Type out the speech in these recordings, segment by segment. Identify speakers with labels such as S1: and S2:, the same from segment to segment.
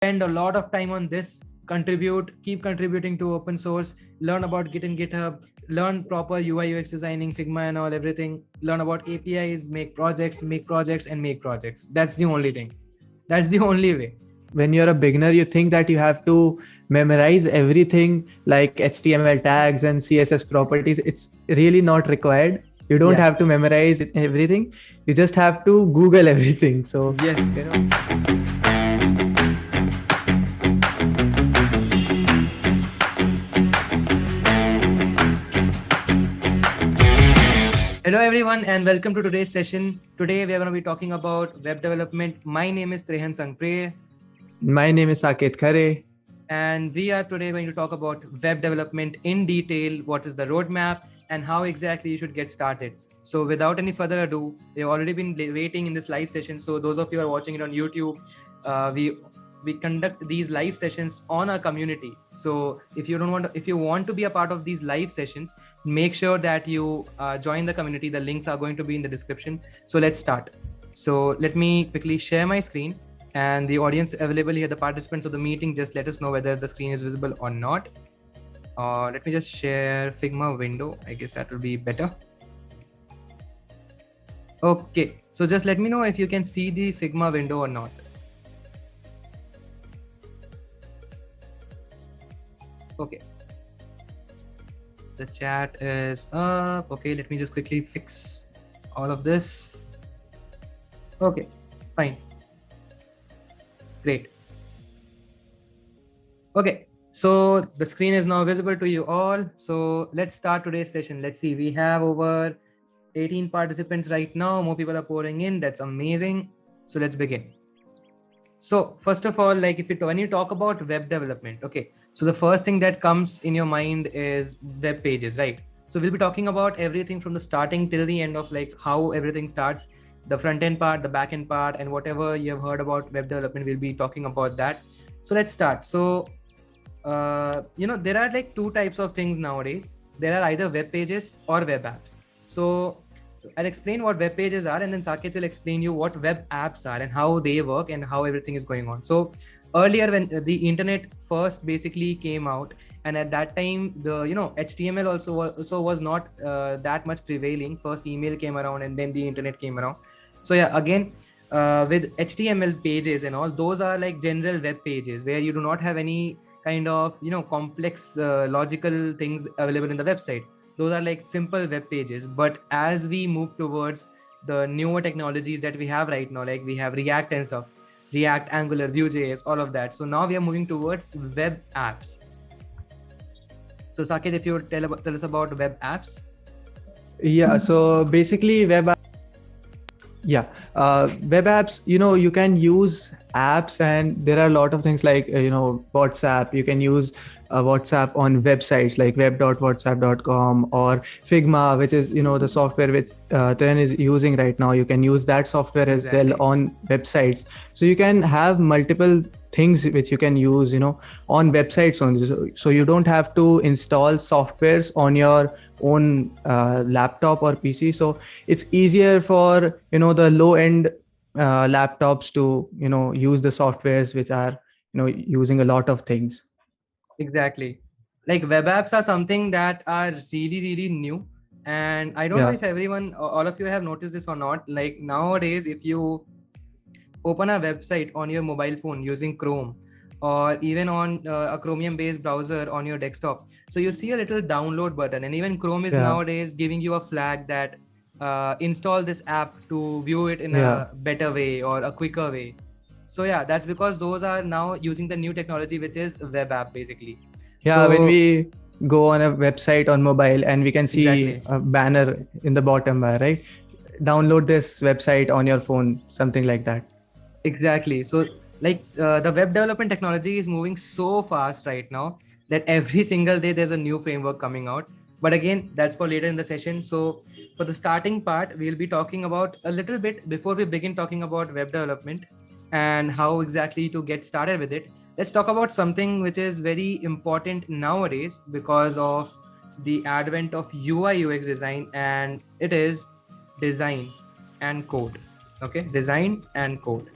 S1: spend a lot of time on this, keep contributing to open source, learn about Git and GitHub, learn proper UI UX designing, Figma and all, everything, learn about APIs, make projects and make projects. That's the only thing. That's the only way.
S2: When you're a beginner, you think that you have to memorize everything like HTML tags and CSS properties. It's really not required. You don't have to memorize everything. You just have to Google everything. So
S1: yes, Hello everyone and welcome to today's session. Today we are going to be talking about web development. My name is Trehan Sangpre.
S2: My name is Saket Khare.
S1: And we are today going to talk about web development in detail, what is the roadmap and how exactly you should get started. So without any further ado, we've already been waiting in this live session. So those of you who are watching it on YouTube, we conduct these live sessions on our community. So if you want to be a part of these live sessions, make sure that you join the community. The links are going to be in the description. So let's start. So let me quickly share my screen, and the audience available here, the participants of the meeting, just let us know whether the screen is visible or not. Let me just share Figma window. I guess that will be better. Okay, so just let me know if you can see the Figma window or not. Okay, the chat is up. Okay, let me just quickly fix all of this. Okay, fine. Great. Okay, so the screen is now visible to you all. So let's start today's session. Let's see, we have over 18 participants right now. More people are pouring in. That's amazing. So let's begin. So first of all, like when you talk about web development, okay, so the first thing that comes in your mind is web pages, right? So we'll be talking about everything from the starting till the end of like how everything starts, the front end part, the back end part, and whatever you have heard about web development, we'll be talking about that. So let's start. So, there are like two types of things nowadays. There are either web pages or web apps. So I'll explain what web pages are, and then Saket will explain you what web apps are and how they work and how everything is going on. So earlier, when the internet first basically came out, and at that time the HTML also was not that much prevailing. First email came around and then the internet came around. So yeah, again, with HTML pages and all, those are like general web pages where you do not have any kind of complex logical things available in the website. Those are like simple web pages. But as we move towards the newer technologies that we have right now, like we have React and stuff, React, Angular, Vue.js, all of that. So now we are moving towards web apps. So Saket, if you would tell us about web apps.
S2: Yeah, so basically web apps, you can use apps, and there are a lot of things like WhatsApp. You can use WhatsApp on websites like web.whatsapp.com, or Figma, which is the software which Tren is using right now. You can use that software as well on websites. So you can have multiple things which you can use on websites only. So you don't have to install softwares on your own laptop or PC. So it's easier for the low end laptops to use the softwares which are using a lot of things.
S1: Exactly. Like web apps are something that are really new, and I don't know if all of you have noticed this or not. Like nowadays, if you open a website on your mobile phone using Chrome, or even on a Chromium based browser on your desktop, so you see a little download button, and even Chrome is nowadays giving you a flag that install this app to view it in a better way or a quicker way. So yeah, that's because those are now using the new technology, which is web app basically.
S2: Yeah, so when we go on a website on mobile and we can see a banner in the bottom bar, right? Download this website on your phone, something like that.
S1: Exactly. So like the web development technology is moving so fast right now that every single day there's a new framework coming out. But again, that's for later in the session. So for the starting part, we'll be talking about a little bit before we begin talking about web development and how exactly to get started with it. Let's talk about something which is very important nowadays because of the advent of UI UX design, and it is design and code. Okay, design and code.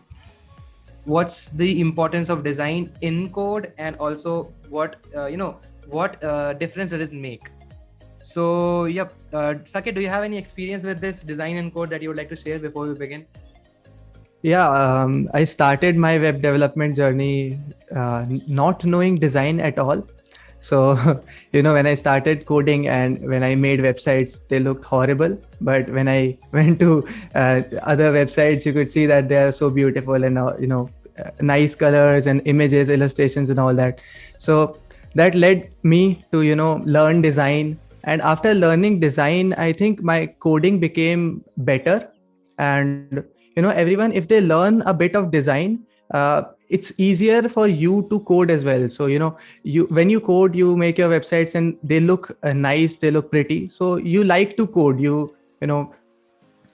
S1: what's the importance of design in code, and also what what difference does it make. So yep, Saket, do you have any experience with this design and code that you would like to share before we begin?
S2: Yeah, I started my web development journey not knowing design at all. So, when I started coding and when I made websites, they looked horrible. But when I went to other websites, you could see that they are so beautiful and, nice colors and images, illustrations, and all that. So that led me to, learn design. And after learning design, I think my coding became better. And, everyone, if they learn a bit of design, it's easier for you to code as well. So you when you code, you make your websites and they look nice, they look pretty, so you like to code. You know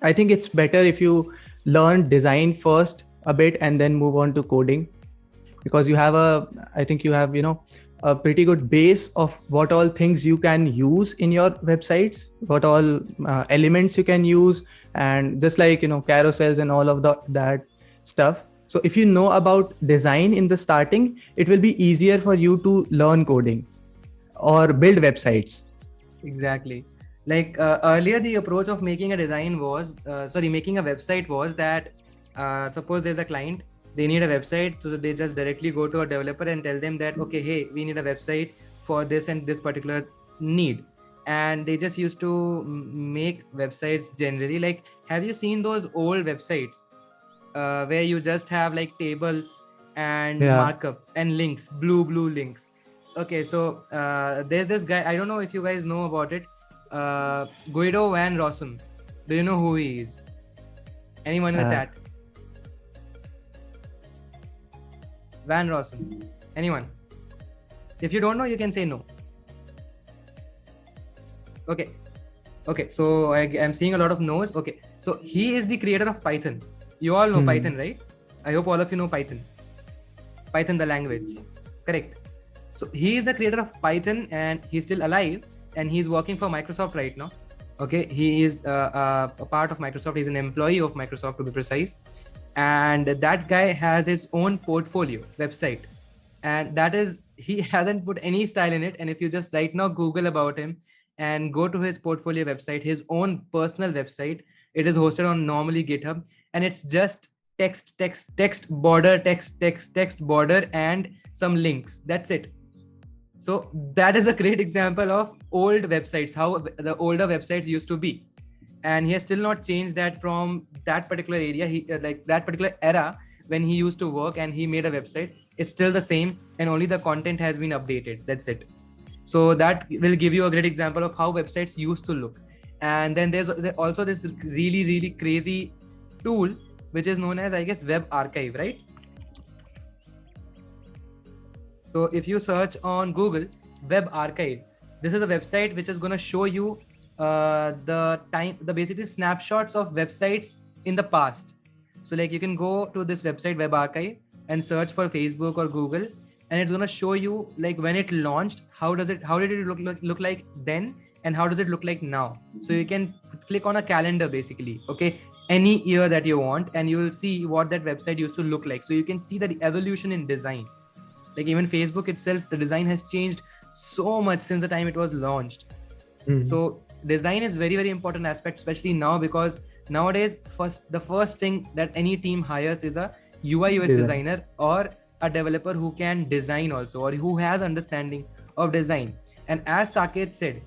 S2: I think it's better if you learn design first a bit and then move on to coding, because I think you have a pretty good base of what all things you can use in your websites, what all elements you can use, and just like carousels and all of that stuff. So if you know about design in the starting, it will be easier for you to learn coding or build websites.
S1: Exactly. Like earlier, the approach of making a design was, making a website was that suppose there's a client, they need a website, so they just directly go to a developer and tell them that, okay, hey, we need a website for this and this particular need. And they just used to make websites generally. Like, have you seen those old websites where you just have like tables and markup and links, blue links? Okay, so there's this guy, I don't know if you guys know about it, Guido van Rossum. Do you know who he is? Anyone in the chat? Van Rossum. Anyone? If you don't know, you can say no. Okay. So I'm seeing a lot of no's. Okay. So he is the creator of Python. You all know Python, right? I hope all of you know Python. Python, the language. Correct. So he is the creator of Python and he's still alive and he's working for Microsoft right now. Okay. He is a part of Microsoft. He's an employee of Microsoft, to be precise. And that guy has his own portfolio website, and that is, he hasn't put any style in it. And if you just right now Google about him and go to his portfolio website, his own personal website, it is hosted on normally GitHub, and it's just text border, text border, and some links. That's it. So that is a great example of old websites, how the older websites used to be. And he has still not changed that from that particular area. He like that particular era when he used to work and he made a website. It's still the same, and only the content has been updated. That's it. So that will give you a great example of how websites used to look. And then there's also this really crazy tool which is known as, I guess, Web Archive, right? So if you search on Google Web Archive, this is a website which is going to show you the basically snapshots of websites in the past. So like you can go to this website Web Archive and search for Facebook or Google, and it's going to show you like when it launched, how did it look like then, and how does it look like now. So you can click on a calendar basically, okay, any year that you want, and you will see what that website used to look like. So you can see the evolution in design. Like even Facebook itself, the design has changed so much since the time it was launched. So design is very important aspect, especially now, because nowadays the first thing that any team hires is a UI UX designer or a developer who can design also, or who has understanding of design. And as Saket said,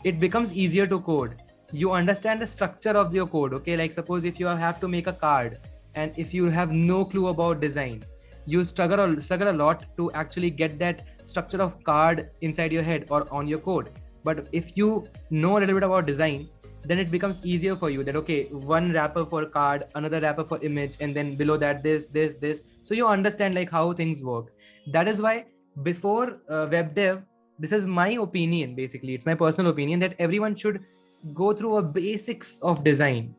S1: it becomes easier to code. You understand the structure of your code. Okay, like suppose if you have to make a card and if you have no clue about design, you struggle a lot to actually get that structure of card inside your head or on your code. But if you know a little bit about design, then it becomes easier for you that, okay, one wrapper for card, another wrapper for image, and then below that this. So you understand like how things work. That is why before web dev, this is my opinion, basically, it's my personal opinion, that everyone should go through a basics of design,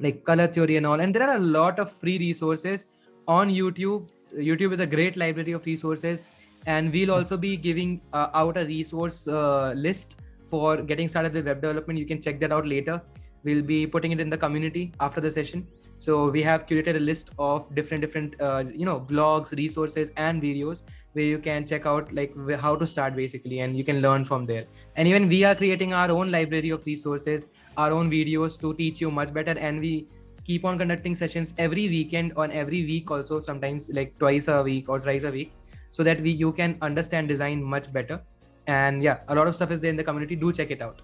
S1: like color theory and all. And there are a lot of free resources on YouTube. YouTube is a great library of resources. And we'll also be giving out a resource list for getting started with web development. You can check that out later. We'll be putting it in the community after the session. So we have curated a list of different blogs, resources, and videos where you can check out like how to start basically, and you can learn from there. And even we are creating our own library of resources, our own videos to teach you much better. And we keep on conducting sessions every weekend, on every week also, sometimes like twice a week or thrice a week, so that you can understand design much better. And yeah, a lot of stuff is there in the community. Do check it out.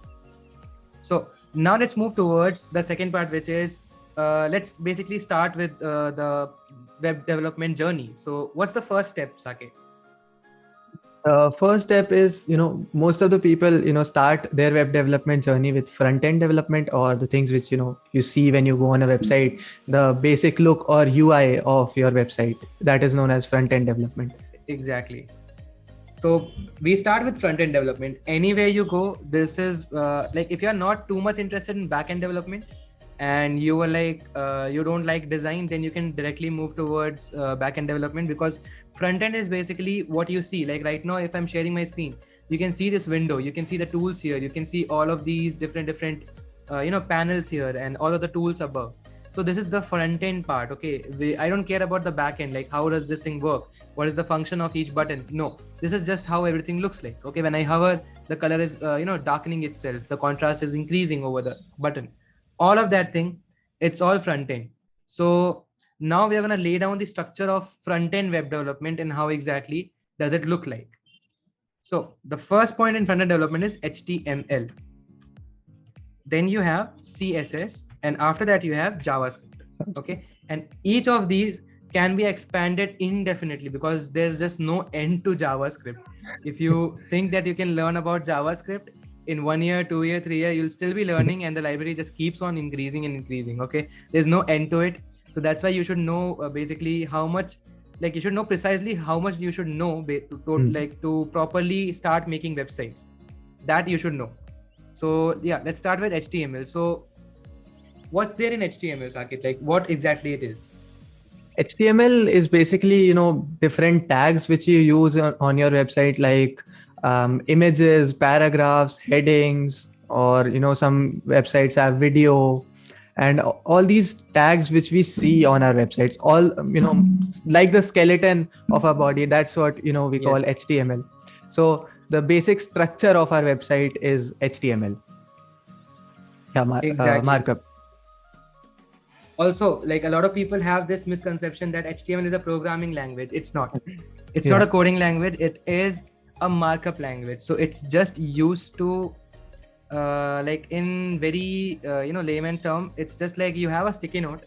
S1: So now let's move towards the second part, which is let's basically start with the web development journey. So what's the first step, Saket?
S2: First step is, most of the people, start their web development journey with front-end development, or the things which, you see when you go on a website, the basic look or UI of your website. That is known as front-end development.
S1: Exactly. So we start with front-end development. Anywhere you go, this is like if you're not too much interested in back-end development and you were like you don't like design, then you can directly move towards back-end development, because front-end is basically what you see. Like right now, if I'm sharing my screen, you can see this window, you can see the tools here, you can see all of these different panels here and all of the tools above. So this is the front-end part. Okay, I don't care about the back-end, like how does this thing work, what is the function of each button. No, this is just how everything looks like. Okay, when I hover, the color is darkening itself, the contrast is increasing over the button, all of that thing, it's all front end. So now we are going to lay down the structure of front end web development and how exactly does it look like. So the first point in front end development is HTML. Then you have CSS, and after that you have JavaScript. Okay, and each of these can be expanded indefinitely because there's just no end to JavaScript. If you think that you can learn about JavaScript in 1 year, 2 year, 3 year, you'll still be learning, and the library just keeps on increasing and increasing. Okay, there's no end to it. So that's why you should know basically how much, like you should know precisely how much you should know to properly start making websites. That you should know. So yeah, let's start with HTML. So what's there in HTML, Saket? Like what exactly it is?
S2: HTML is basically, different tags which you use on your website, like images, paragraphs, headings, or, some websites have video, and all these tags which we see on our websites, all, like the skeleton of our body. That's what, we call HTML. So the basic structure of our website is HTML. Yeah,
S1: exactly.
S2: Markup.
S1: Also, like a lot of people have this misconception that HTML is a programming language. It's not. It's not a coding language. It is a markup language. So it's just used to like in very layman's term, it's just like you have a sticky note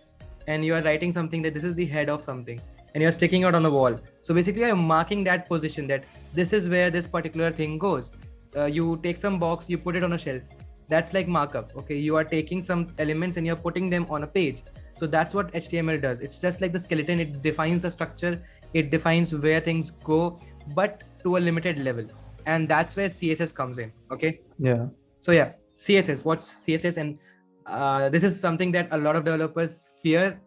S1: and you are writing something that this is the head of something, and you're sticking out on the wall. So basically you're marking that position, that this is where this particular thing goes. You take some box, you put it on a shelf. That's like markup. Okay, you are taking some elements and you're putting them on a page. So that's what HTML does. It's just like the skeleton. It defines the structure, it defines where things go, but to a limited level. And that's where CSS comes in. Okay,
S2: yeah.
S1: So yeah, CSS. What's CSS? And this is something that a lot of developers fear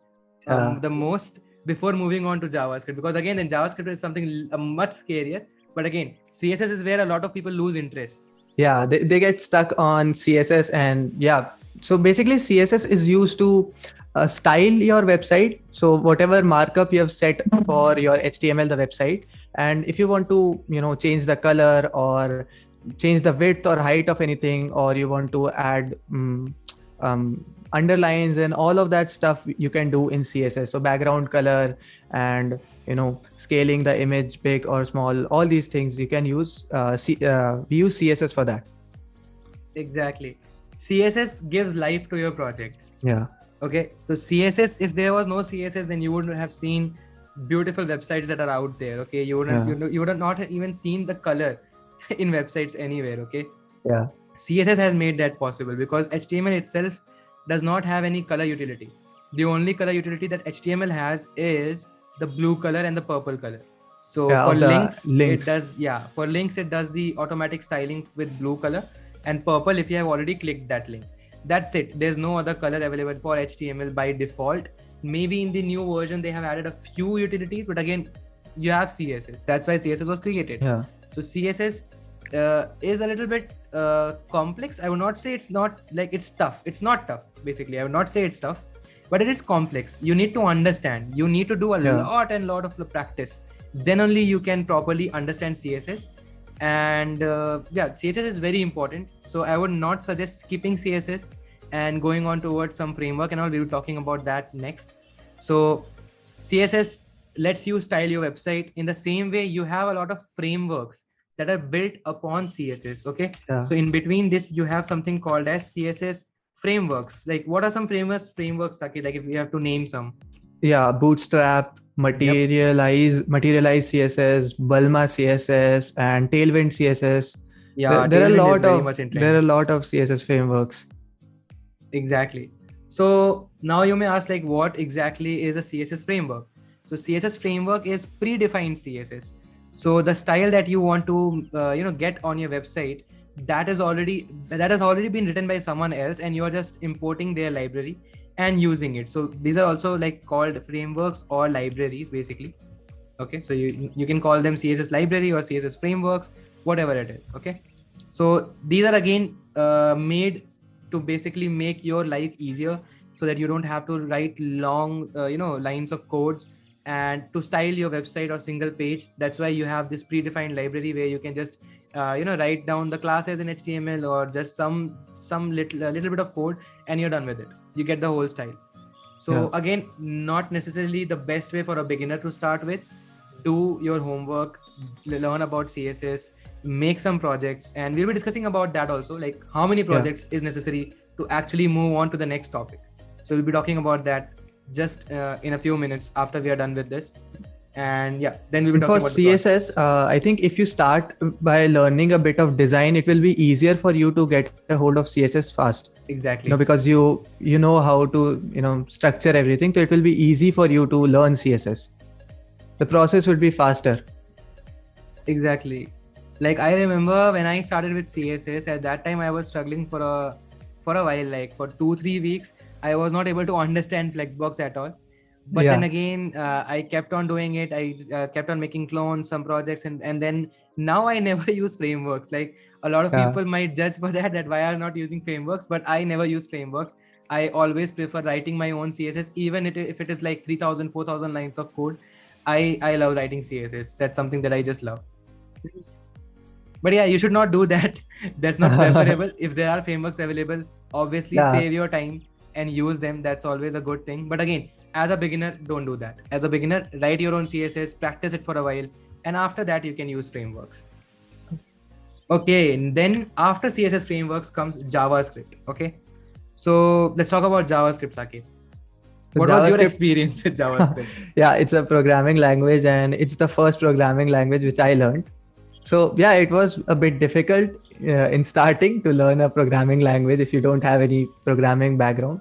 S1: the most before moving on to JavaScript, because again, then JavaScript is something much scarier. But again, CSS is where a lot of people lose interest.
S2: Yeah, they get stuck on CSS. And yeah, so basically CSS is used to style your website. So whatever markup you have set for your HTML, the website, and if you want to, change the color or change the width or height of anything, or you want to add underlines and all of that stuff, you can do in CSS. So background color and, scaling the image big or small, all these things you can use. We use CSS for that.
S1: Exactly. CSS gives life to your project.
S2: Yeah.
S1: Okay. So CSS, if there was no CSS, then you wouldn't have seen beautiful websites that are out there. Okay. You wouldn't, you would have not even seen the color in websites anywhere. Okay.
S2: Yeah.
S1: CSS has made that possible because HTML itself does not have any color utility. The only color utility that HTML has is the blue color and the purple color. So for links, it does, for links, it does the automatic styling with blue color and purple if you have already clicked that link. That's it. There's no other color available for HTML by default. Maybe in the new version, they have added a few utilities, but again, you have CSS. That's why CSS was created.
S2: Yeah.
S1: So CSS is a little bit complex. I would not say it's not like it's tough. It's not tough. Basically, I would not say it's tough. but it is complex. You need to understand. You need to do a lot and lot of the practice. Then only you can properly understand CSS. And CSS is very important. So I would not suggest skipping CSS and going on towards some framework and all. We'll be talking about that next. So CSS lets you style your website. In the same way, you have a lot of frameworks that are built upon CSS. Okay.
S2: Yeah.
S1: So in between this, you have something called as CSS frameworks. Like, what are some frameworks, Saki? Like, if we have to name some.
S2: Yeah, Bootstrap, Materialize CSS, Bulma CSS, and Tailwind CSS.
S1: Yeah,
S2: there are a lot of CSS frameworks.
S1: Exactly. So now you may ask, like, what exactly is a CSS framework? So CSS framework is predefined CSS. So the style that you want to get on your website, that has already been written by someone else, and you are just importing their library and using it. So these are also like called frameworks or libraries basically. Okay, so you can call them CSS library or CSS frameworks, whatever it is. Okay, so these are again made to basically make your life easier, so that you don't have to write long lines of codes and to style your website or single page. That's why you have this predefined library where you can just write down the classes in HTML or just some little bit of code, and you're done with it. You get the whole style. So again, not necessarily the best way for a beginner to start with. Do your homework, learn about CSS, make some projects, and we'll be discussing about that also, like how many projects is necessary to actually move on to the next topic. So we'll be talking about that just in a few minutes after we are done with this. And then we'll be talking about
S2: CSS. I think if you start by learning a bit of design, it will be easier for you to get a hold of CSS fast.
S1: Exactly.
S2: Because you know how to structure everything, so it will be easy for you to learn CSS. The process would be faster.
S1: Exactly. Like, I remember when I started with CSS, at that time I was struggling for a while, like for 2-3 weeks. I was not able to understand Flexbox at all. But then again, I kept on doing it. I kept on making clones, some projects, and then now I never use frameworks. Like, a lot of people might judge for that why I'm not using frameworks, but I never use frameworks. I always prefer writing my own CSS, even if it is like 3,000, 4,000 lines of code. I love writing CSS. That's something that I just love. But you should not do that. That's not preferable. If there are frameworks available, obviously save your time and use them. That's always a good thing. But again, as a beginner, don't do that. As a beginner, write your own CSS, practice it for a while, and after that you can use frameworks. Okay, and then after CSS frameworks comes JavaScript. Okay, so let's talk about JavaScript, Saket. What was your experience with JavaScript?
S2: It's a programming language, and it's the first programming language which I learned. So it was a bit difficult in starting to learn a programming language if you don't have any programming background.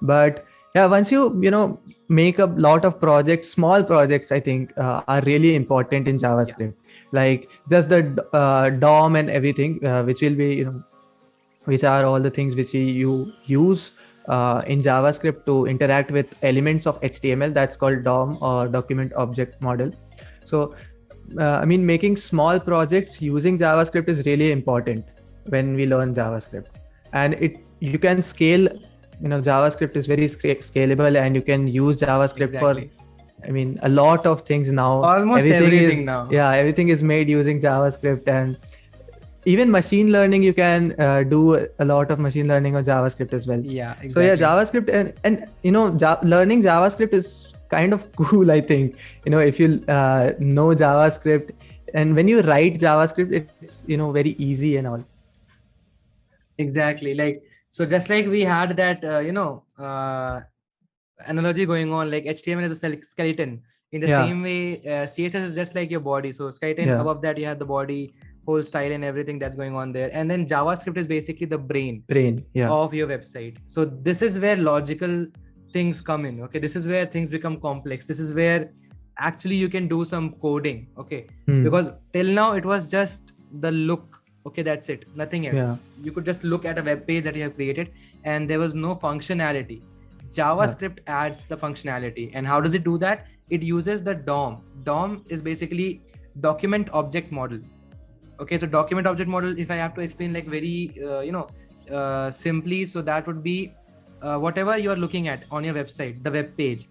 S2: But once you make a lot of projects, small projects, I think are really important in JavaScript. Like just the DOM and everything, which will be which are all the things which you use in JavaScript to interact with elements of HTML. That's called DOM, or Document Object Model. So making small projects using JavaScript is really important when we learn JavaScript, and you can scale. JavaScript is very scalable, and you can use JavaScript for a lot of things now.
S1: Almost everything now.
S2: Everything is made using JavaScript, and even machine learning, you can do a lot of machine learning on JavaScript as well. So JavaScript and learning JavaScript is kind of cool, I think. If you know JavaScript, and when you write JavaScript, it's very easy and all.
S1: Exactly. Like, so just like we had that analogy going on, like HTML is a skeleton. In the same way, CSS is just like your body. So skeleton, above that you have the body, whole style and everything that's going on there. And then JavaScript is basically the brain of your website. So this is where logical things come in. Okay, this is where things become complex. This is where actually you can do some coding. Okay, because till now it was just the look. Okay, that's it, nothing else. You could just look at a web page that you have created, and there was no functionality. JavaScript adds the functionality. And how does it do that? It uses the DOM. DOM is basically Document Object Model. Okay, so Document Object Model, if I have to explain like very simply, so that would be whatever you're looking at on your website, the web page,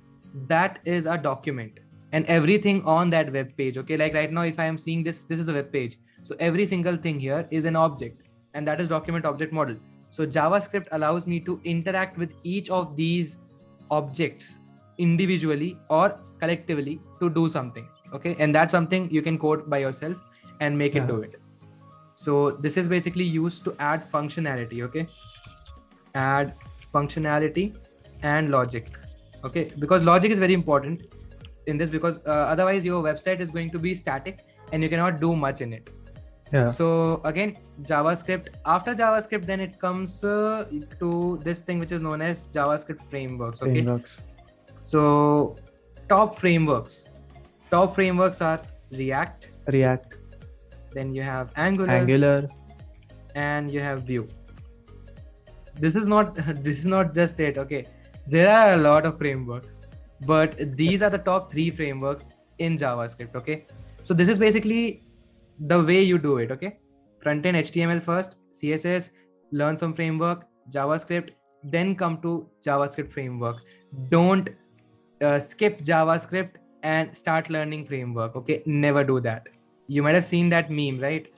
S1: that is a document, and everything on that web page. Okay, like right now, if I am seeing this is a web page. So every single thing here is an object, and that is document object model. So JavaScript allows me to interact with each of these objects individually or collectively to do something. Okay, and that's something you can code by yourself and make it do it. So this is basically used to add functionality. Okay, add functionality and logic. Okay, because logic is very important in this, because otherwise your website is going to be static and you cannot do much in it. So again, JavaScript. After JavaScript, then it comes to this thing which is known as JavaScript frameworks. Okay. So top frameworks are React. Then you have Angular, and you have Vue. This is not just it. Okay, there are a lot of frameworks, but these are the top 3 frameworks in JavaScript. Okay, so this is basically the way you do it. Okay, front end HTML first, CSS, learn some framework, JavaScript, then come to JavaScript framework. Don't skip JavaScript and start learning framework. Okay, never do that. You might have seen that meme, right?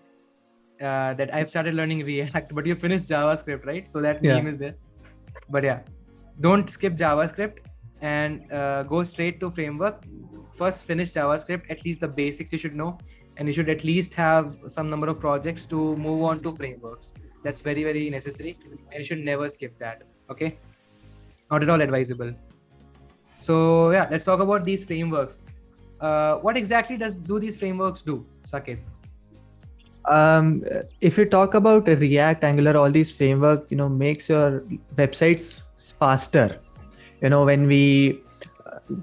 S1: That I've started learning React, but you finished JavaScript, right? So that meme is there. But yeah, don't skip JavaScript and go straight to framework. First finish JavaScript, at least the basics you should know, and you should at least have some number of projects to move on to frameworks. That's very, very necessary, and you should never skip that. Okay, not at all advisable. So yeah, let's talk about these frameworks. What exactly do these frameworks do, Saket?
S2: If you talk about React, Angular, all these framework, makes your websites faster. When we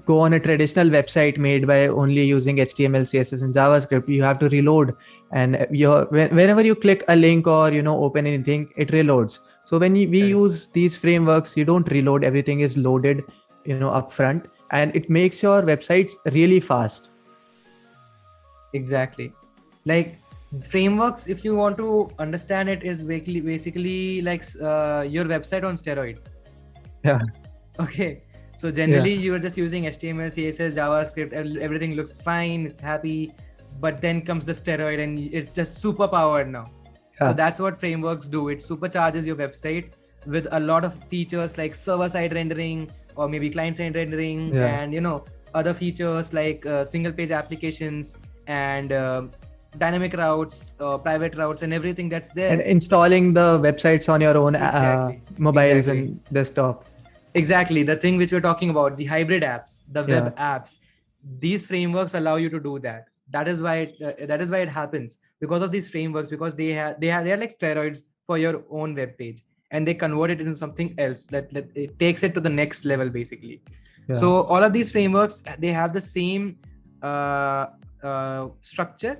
S2: go on a traditional website made by only using HTML, CSS, and JavaScript, you have to reload, and whenever you click a link or open anything, it reloads. So when we use these frameworks, you don't reload; everything is loaded, up front, and it makes your websites really fast.
S1: Exactly. Like frameworks, if you want to understand it, is basically like your website on steroids.
S2: Yeah.
S1: Okay. So generally you are just using HTML, CSS, JavaScript, everything looks fine, it's happy, but then comes the steroid and it's just super powered now. So that's what frameworks do. It supercharges your website with a lot of features like server-side rendering or maybe client-side rendering, and other features like single page applications and dynamic routes, private routes, and everything that's there.
S2: And installing the websites on your own mobiles and desktop.
S1: Exactly, the thing which we're talking about, the hybrid apps, the web apps. These frameworks allow you to do that. That is why it happens, because of these frameworks, because they're like steroids for your own web page, and they convert it into something else that it takes it to the next level basically. So all of these frameworks, they have the same structure,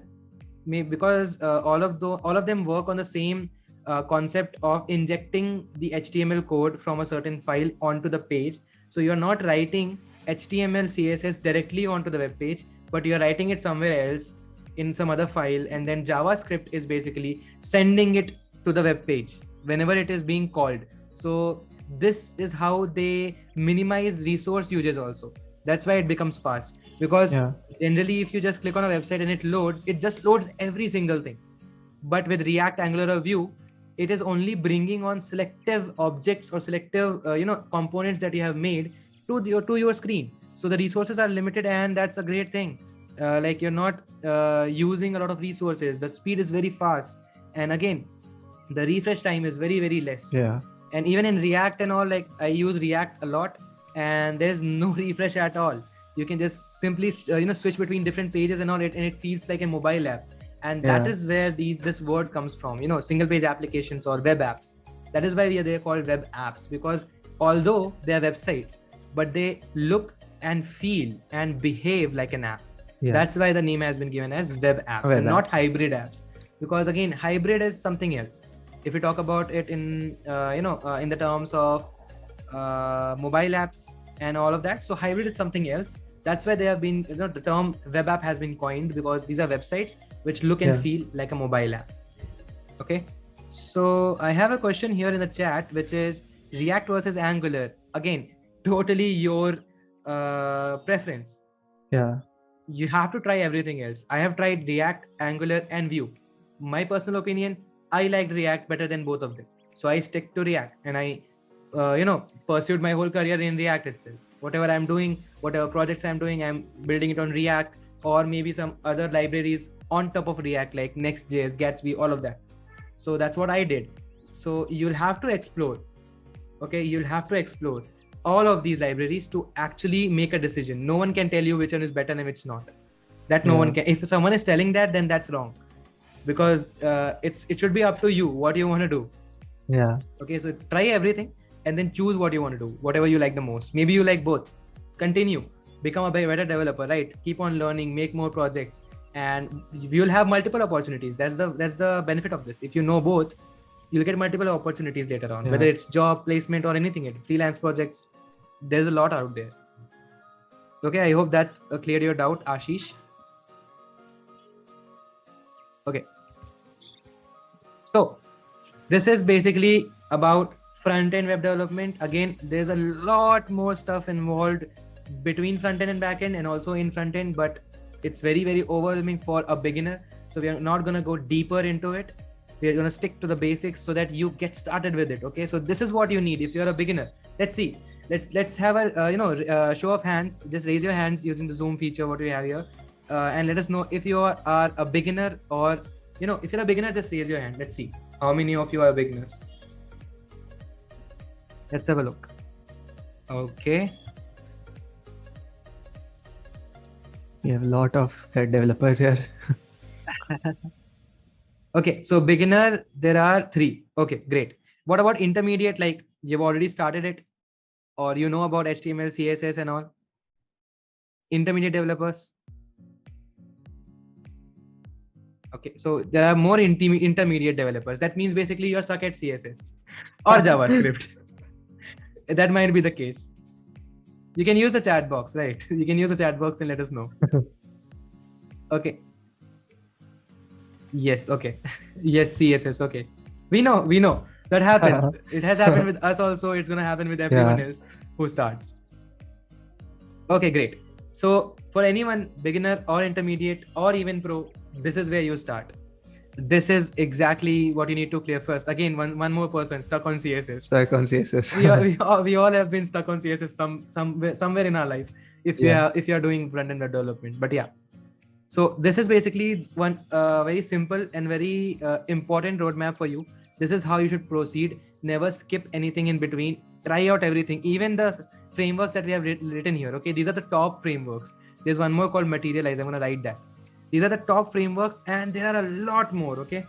S1: because all of them work on the same concept of injecting the HTML code from a certain file onto the page. So you're not writing HTML, CSS directly onto the web page, but you're writing it somewhere else in some other file, and then JavaScript is basically sending it to the web page whenever it is being called. So this is how they minimize resource usage also. That's why it becomes fast, because generally if you just click on a website and it just loads every single thing. But with React, Angular, or Vue, it is only bringing on selective objects or selective components that you have made to your screen. So the resources are limited, and that's a great thing. Like you're not using a lot of resources. The speed is very fast, and again, the refresh time is very, very less. And even in React and all, like I use React a lot, and there's no refresh at all. You can just simply switch between different pages and all, and it feels like a mobile app. And that is where this word comes from, single page applications or web apps. That is why they're called web apps, because although they are websites, but they look and feel and behave like an app. That's why the name has been given as web apps and not hybrid apps. Because again, hybrid is something else. If we talk about it in in the terms of mobile apps and all of that, so hybrid is something else. That's why they have been, the term web app has been coined, because these are websites which look and feel like a mobile app. Okay, so I have a question here in the chat, which is, React versus Angular, again, totally your preference.
S2: Yeah.
S1: You have to try everything else. I have tried React, Angular, and Vue. My personal opinion, I liked React better than both of them. So I stick to React, and I, pursued my whole career in React itself. Whatever I'm doing, whatever projects I'm doing, I'm building it on React or maybe some other libraries on top of React, like Next.js, Gatsby, all of that. So that's what I did. So you'll have to explore. Okay, you'll have to explore all of these libraries to actually make a decision. No one can tell you which one is better and which not. That no one can. If someone is telling that, then that's wrong, because it should be up to you what you want to do.
S2: Yeah.
S1: Okay, so try everything and then choose what you want to do, whatever you like the most. Maybe you like both. Continue, become a better developer, right? Keep on learning, make more projects, and you'll have multiple opportunities. That's the benefit of this. If you know both, you'll get multiple opportunities later on, whether it's job placement or anything, freelance projects. There's a lot out there. Okay, I hope that cleared your doubt, Ashish. Okay, so this is basically about front-end web development. Again, there's a lot more stuff involved between front-end and back-end, and also in front-end, but it's very, very overwhelming for a beginner. So we are not going to go deeper into it. We're going to stick to the basics so that you get started with it. Okay, so this is what you need if you're a beginner. Let's see. Let's have a show of hands. Just raise your hands using the Zoom feature, what we have here, and let us know if you are a beginner, or if you're a beginner, just raise your hand. Let's see how many of you are beginners. Let's have a look. Okay.
S2: We have a lot of developers here.
S1: Okay, so beginner, there are 3. Okay, great. What about intermediate? Like you've already started it, or you know about HTML, CSS and all? Intermediate developers? Okay, so there are more intermediate developers. That means basically you're stuck at CSS or JavaScript. That might be the case. You can use the chat box, right? You can use the chat box and let us know. Okay. Yes, okay. Yes, CSS, okay. We know that happens. It has happened with us also. It's going to happen with everyone else who starts. Okay, great. So for anyone, beginner or intermediate or even pro, this is where you start. This is exactly what you need to clear first. Again, one more person stuck on CSS.
S2: Stuck on CSS.
S1: we all have been stuck on CSS somewhere in our life if you are doing front-end web development. But yeah, so this is basically one very simple and very important roadmap for you. This is how you should proceed. Never skip anything in between. Try out everything, even the frameworks that we have written here. Okay, these are the top frameworks. There's one more called Materialize. I'm going to write that. These are the top frameworks, and there are a lot more. Okay,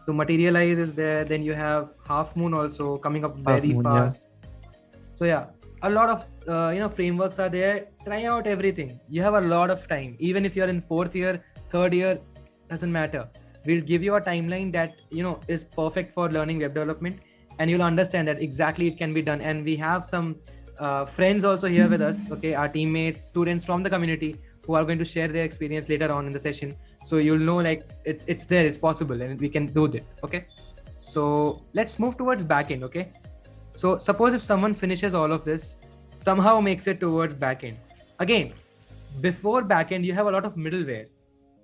S1: so Materialize is there. Then you have Half Moon also coming up very fast. Yeah. So yeah, a lot of frameworks are there. Try out everything. You have a lot of time. Even if you're in 4th year, 3rd year, doesn't matter. We'll give you a timeline that is perfect for learning web development, and you'll understand that exactly it can be done. And we have some friends also here with us. Okay, our teammates, students from the community, who are going to share their experience later on in the session. So you'll know like it's there, it's possible, and we can do that. Okay, so let's move towards backend. Okay, so suppose if someone finishes all of this, somehow makes it towards backend. Again, before backend, you have a lot of middleware.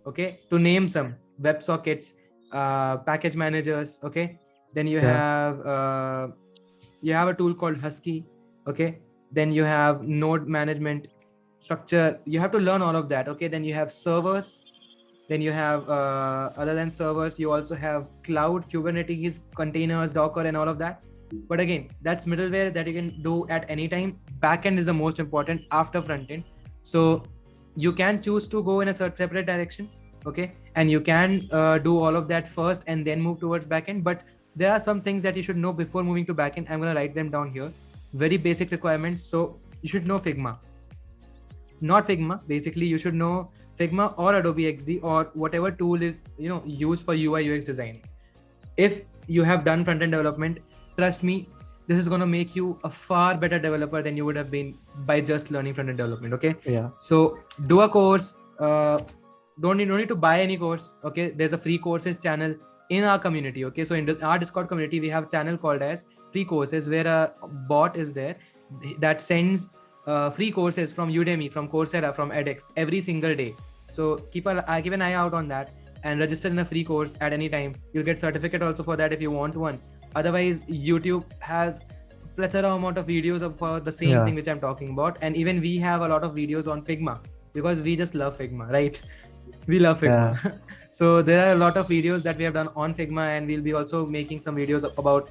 S1: Okay, to name some: WebSockets, package managers. Okay, then you have a tool called Husky. Okay, then you have node management structure. You have to learn all of that. Okay, then you have servers. Then you have other than servers, you also have cloud, Kubernetes, containers, Docker, and all of that. But again, that's middleware that you can do at any time. Backend is the most important after frontend. So you can choose to go in a separate direction. Okay, and you can do all of that first and then move towards backend. But there are some things that you should know before moving to backend. I'm going to write them down here. Very basic requirements. So you should know Figma. Not Figma. Basically, you should know Figma or Adobe XD or whatever tool is used for UI UX designing. If you have done front-end development, trust me, this is going to make you a far better developer than you would have been by just learning front-end development. Okay.
S2: Yeah.
S1: So do a course. Don't need to buy any course. Okay. There's a free courses channel. in our community. Okay, so in our Discord community, we have a channel called as Free Courses, where a bot is there that sends free courses from Udemy, from Coursera, from edX every single day. So keep an eye out on that and register in a free course at any time. You'll get certificate also for that if you want one. Otherwise, YouTube has plethora amount of videos about the same thing which I'm talking about, and even we have a lot of videos on Figma because we just love Figma, right? We love Figma. So there are a lot of videos that we have done on Figma, and we'll be also making some videos about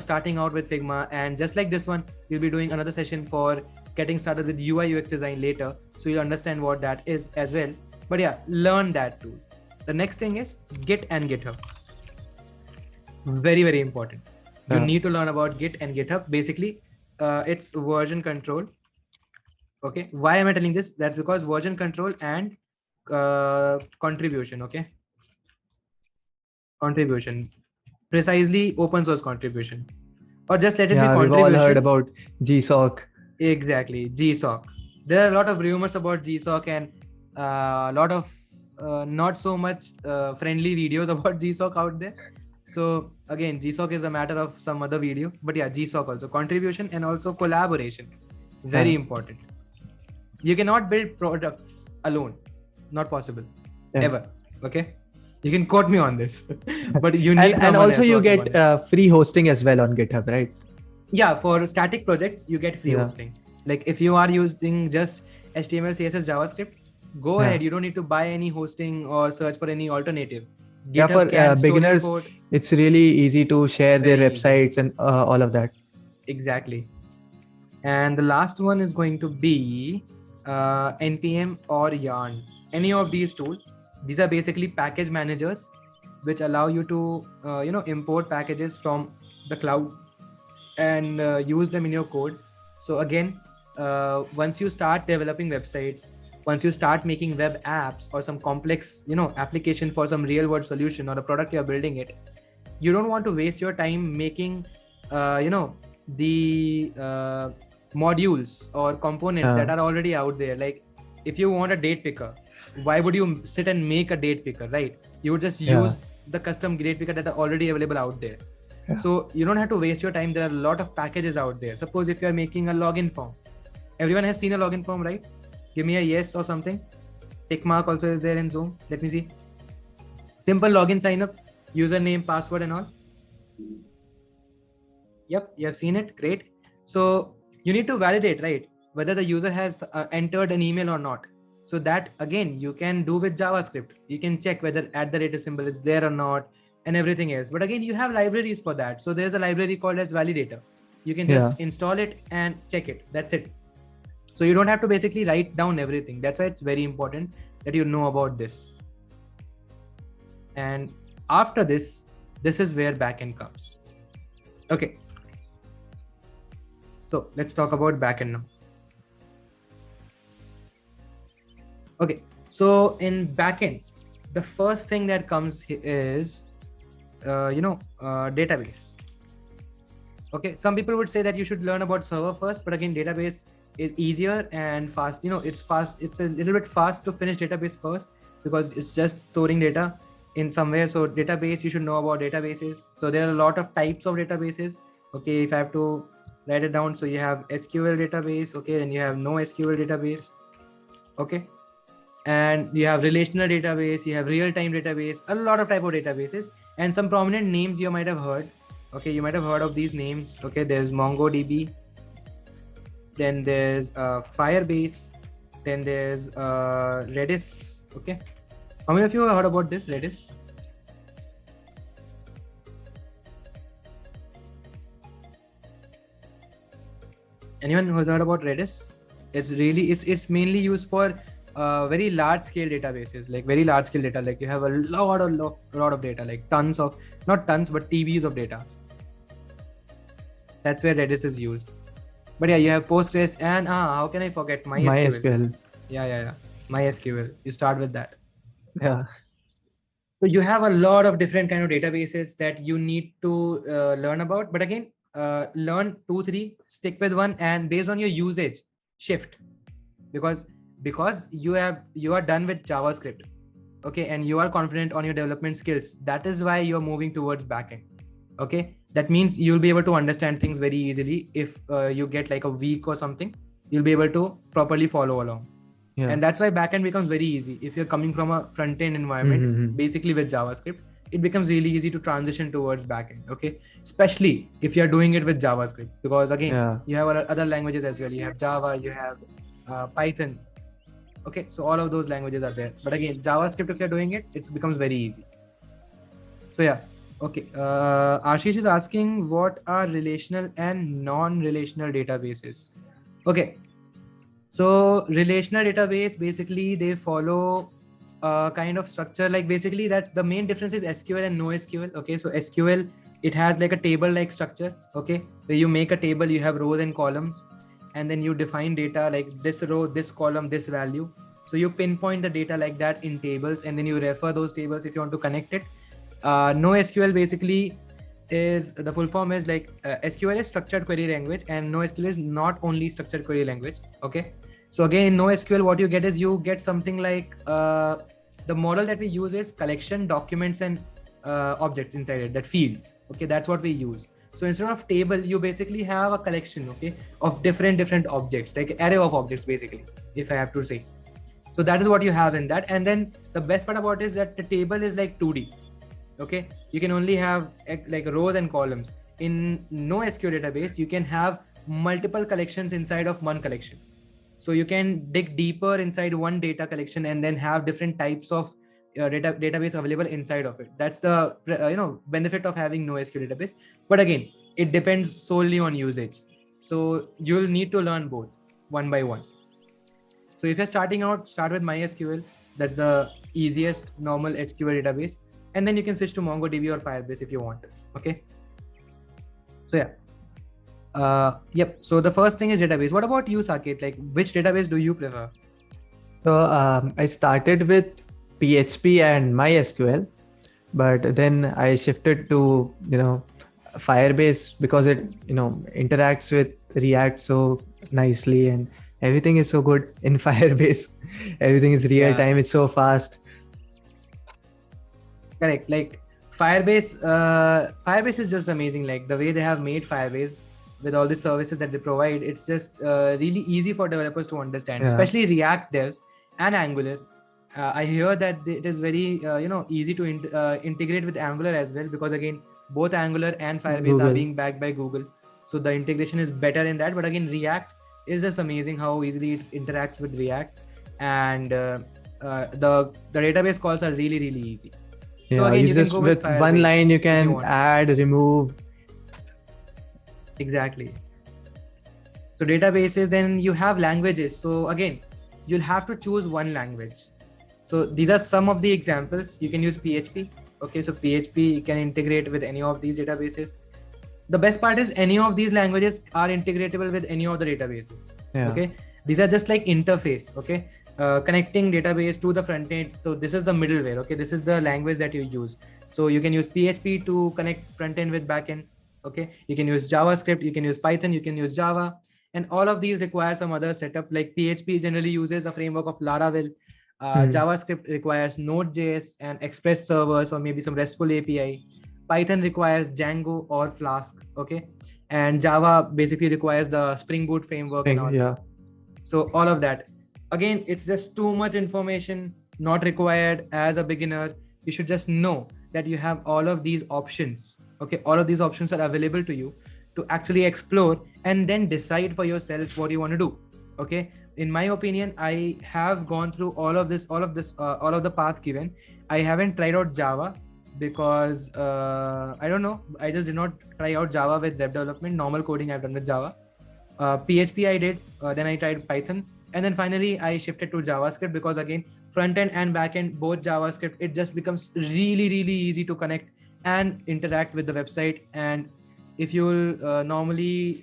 S1: starting out with Figma. And just like this one, we'll be doing another session for getting started with UI UX design later, so you'll understand what that is as well. But yeah, learn that too. The next thing is Git and GitHub. Very, very important. You need to learn about Git and GitHub. Basically, it's version control. Okay, why am I telling this? That's because version control and contribution. Okay, contribution, precisely open source contribution, or just let it be contribution.
S2: We've all heard about GSOC.
S1: Exactly, GSOC. There are a lot of rumors about GSOC and a lot of not so much friendly videos about GSOC out there. So again, GSOC is a matter of some other video, but yeah, GSOC also contribution and also collaboration. Very important. You cannot build products alone. Not possible. Ever. Okay. You can quote me on this, but you need
S2: and also you get free hosting as well on GitHub, right?
S1: Yeah, for static projects, you get free hosting. Like if you are using just HTML, CSS, JavaScript, go ahead. You don't need to buy any hosting or search for any alternative. GitHub
S2: for beginners, it's really easy to share their websites and all of that.
S1: Exactly. And the last one is going to be NPM or Yarn. Any of these tools. These are basically package managers which allow you to import packages from the cloud and use them in your code. So again, once you start developing websites, once you start making web apps or some complex application for some real world solution or a product you're building it, you don't want to waste your time making the modules or components that are already out there. Like if you want a date picker, why would you sit and make a date picker, right? You would just use the custom date picker that are already available out there. So you don't have to waste your time. There are a lot of packages out there. Suppose if you're making a login form, everyone has seen a login form, right? Give me a yes or something. Tick mark also is there in Zoom. Let me see. Simple login sign up, username, password and all. Yep, you have seen it. Great. So you need to validate, right, whether the user has entered an email or not. So that again, you can do with JavaScript. You can check whether @ symbol is there or not and everything else. But again, you have libraries for that. So there's a library called as Validator. You can just install it and check it. That's it. So you don't have to basically write down everything. That's why it's very important that you know about this. And after this is where backend comes. Okay. So let's talk about backend now. Okay. So in backend, the first thing that comes is, database. Okay. Some people would say that you should learn about server first, but again, database is easier and fast. It's fast. It's a little bit fast to finish database first because it's just storing data in somewhere. So database, you should know about databases. So there are a lot of types of databases. Okay. If I have to write it down. So you have SQL database. Okay. Then you have NoSQL database. Okay. And you have relational database, you have real-time database, a lot of type of databases, and some prominent names you might have heard. Okay, you might have heard of these names. Okay, there's MongoDB, then there's Firebase, then there's Redis. Okay, how many of you have heard about this Redis? Anyone who has heard about Redis? It's mainly used for very large scale databases, like very large scale data. Like you have a lot of data, like tons of, not tons, but TBs of data. That's where Redis is used. But yeah, you have Postgres and how can I forget MySQL? Yeah. MySQL. You start with that.
S2: Yeah.
S1: So you have a lot of different kind of databases that you need to learn about. But again, learn 2-3, stick with one, and based on your usage, shift. Because you are done with JavaScript. okay, and you are confident on your development skills, that is why you're moving towards backend. Okay, that means you'll be able to understand things very easily. If you get like a week or something, you'll be able to properly follow along.
S2: Yeah.
S1: And that's why backend becomes very easy. If you're coming from a front-end environment, basically with JavaScript, it becomes really easy to transition towards backend. Okay, especially if you're doing it with JavaScript, because again, you have other languages as well. You have Java, you have Python. Okay, so all of those languages are there. But again, JavaScript, if you're doing it, it becomes very easy. So yeah, okay. Ashish is asking, what are relational and non-relational databases? Okay, so relational database, basically they follow a kind of structure, like basically that the main difference is SQL and NoSQL. Okay, so SQL, it has like a table like structure, okay, where you make a table, you have rows and columns, and then you define data like this row, this column, this value. So you pinpoint the data like that in tables, and then you refer those tables if you want to connect it. NoSQL basically is, the full form is like SQL is structured query language, and NoSQL is not only structured query language. Okay, so again, in NoSQL, what you get is you get something like the model that we use is collection, documents, and objects inside it, that fields. Okay, that's what we use. So instead of table, you basically have a collection, okay, of different objects, like array of objects, basically, if I have to say. So that is what you have in that. And then the best part about it is that the table is like 2D. Okay, you can only have like rows and columns. In NoSQL database, you can have multiple collections inside of one collection. So you can dig deeper inside one data collection and then have different types of database available inside of it. That's the benefit of having NoSQL database. But again, it depends solely on usage. So you'll need to learn both one by one. So if you're starting out, start with MySQL. That's the easiest normal SQL database. And then you can switch to MongoDB or Firebase if you want to. Okay. So yeah. Yep. So the first thing is database. What about you, Saket? Like, which database do you prefer?
S2: So I started with PHP and MySQL, but then I shifted to Firebase because it interacts with React so nicely, and everything is so good in Firebase. Everything is real time. It's so fast.
S1: Correct. Like Firebase is just amazing. Like the way they have made Firebase with all the services that they provide, it's just really easy for developers to understand, especially React devs and Angular. I hear that it is very easy to integrate with Angular as well, because again, both Angular and Firebase are being backed by Google, so the integration is better in that. But again, React is just amazing how easily it interacts with React, and the database calls are really easy.
S2: So again, you just with one line you can add, remove.
S1: Exactly. So databases, then you have languages. So again, you'll have to choose one language. So these are some of the examples. You can use PHP. Okay, so PHP can integrate with any of these databases. The best part is any of these languages are integratable with any of the databases. Okay, these are just like interface. Okay, connecting database to the front end. So this is the middleware. Okay, this is the language that you use. So you can use PHP to connect front end with back end. Okay, you can use JavaScript, you can use Python, you can use Java, and all of these require some other setup. Like PHP generally uses a framework of Laravel. JavaScript requires Node.js and Express servers, or maybe some RESTful API. Python requires Django or Flask. Okay, and Java basically requires the Spring Boot framework and all. So all of that. Again, it's just too much information, not required as a beginner. You should just know that you have all of these options. Okay, all of these options are available to you to actually explore and then decide for yourself what you want to do. Okay, in my opinion, I have gone through all of the path given. I haven't tried out Java because I don't know. I just did not try out Java with web development. Normal coding I've done with Java. PHP I did. Then I tried Python. And then finally I shifted to JavaScript, because again, front end and back end, both JavaScript, it just becomes really easy to connect and interact with the website. And if you'll normally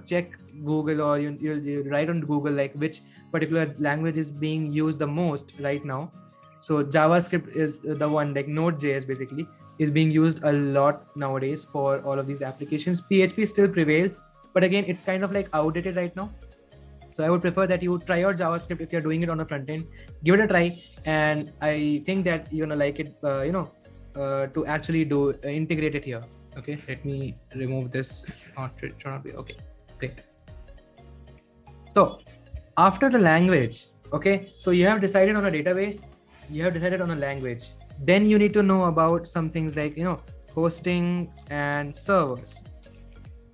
S1: check Google, or you'll write on Google like which particular language is being used the most right now, so JavaScript is the one. Like Node.js basically is being used a lot nowadays for all of these applications. PHP still prevails, but again, it's kind of like outdated right now. So I would prefer that you try out JavaScript if you're doing it on the front end. Give it a try, and I think that you're gonna like it, to actually do integrate it here. Okay, let me remove this. It's not it should not be okay. Great. So after the language, okay, so you have decided on a database, you have decided on a language, then you need to know about some things like, hosting and servers.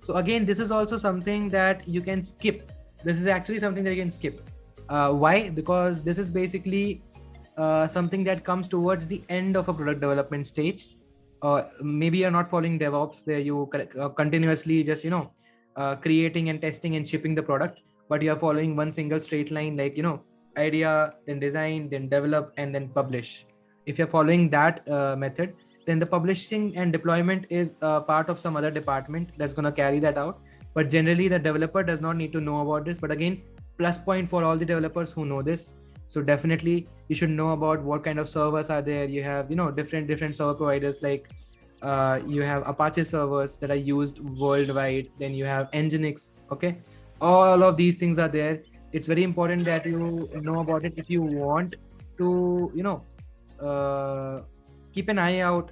S1: So again, this is also something that you can skip. This is actually something that you can skip. Why? Because this is basically something that comes towards the end of a product development stage. Maybe you're not following DevOps where you continuously just, creating and testing and shipping the product, but you are following one single straight line, like, idea, then design, then develop, and then publish. If you're following that method, then the publishing and deployment is part of some other department that's going to carry that out. But generally the developer does not need to know about this. But again, plus point for all the developers who know this. So definitely you should know about what kind of servers are there. You have, different server providers, like you have Apache servers that are used worldwide. Then you have Nginx. Okay, all of these things are there. It's very important that you know about it if you want to, keep an eye out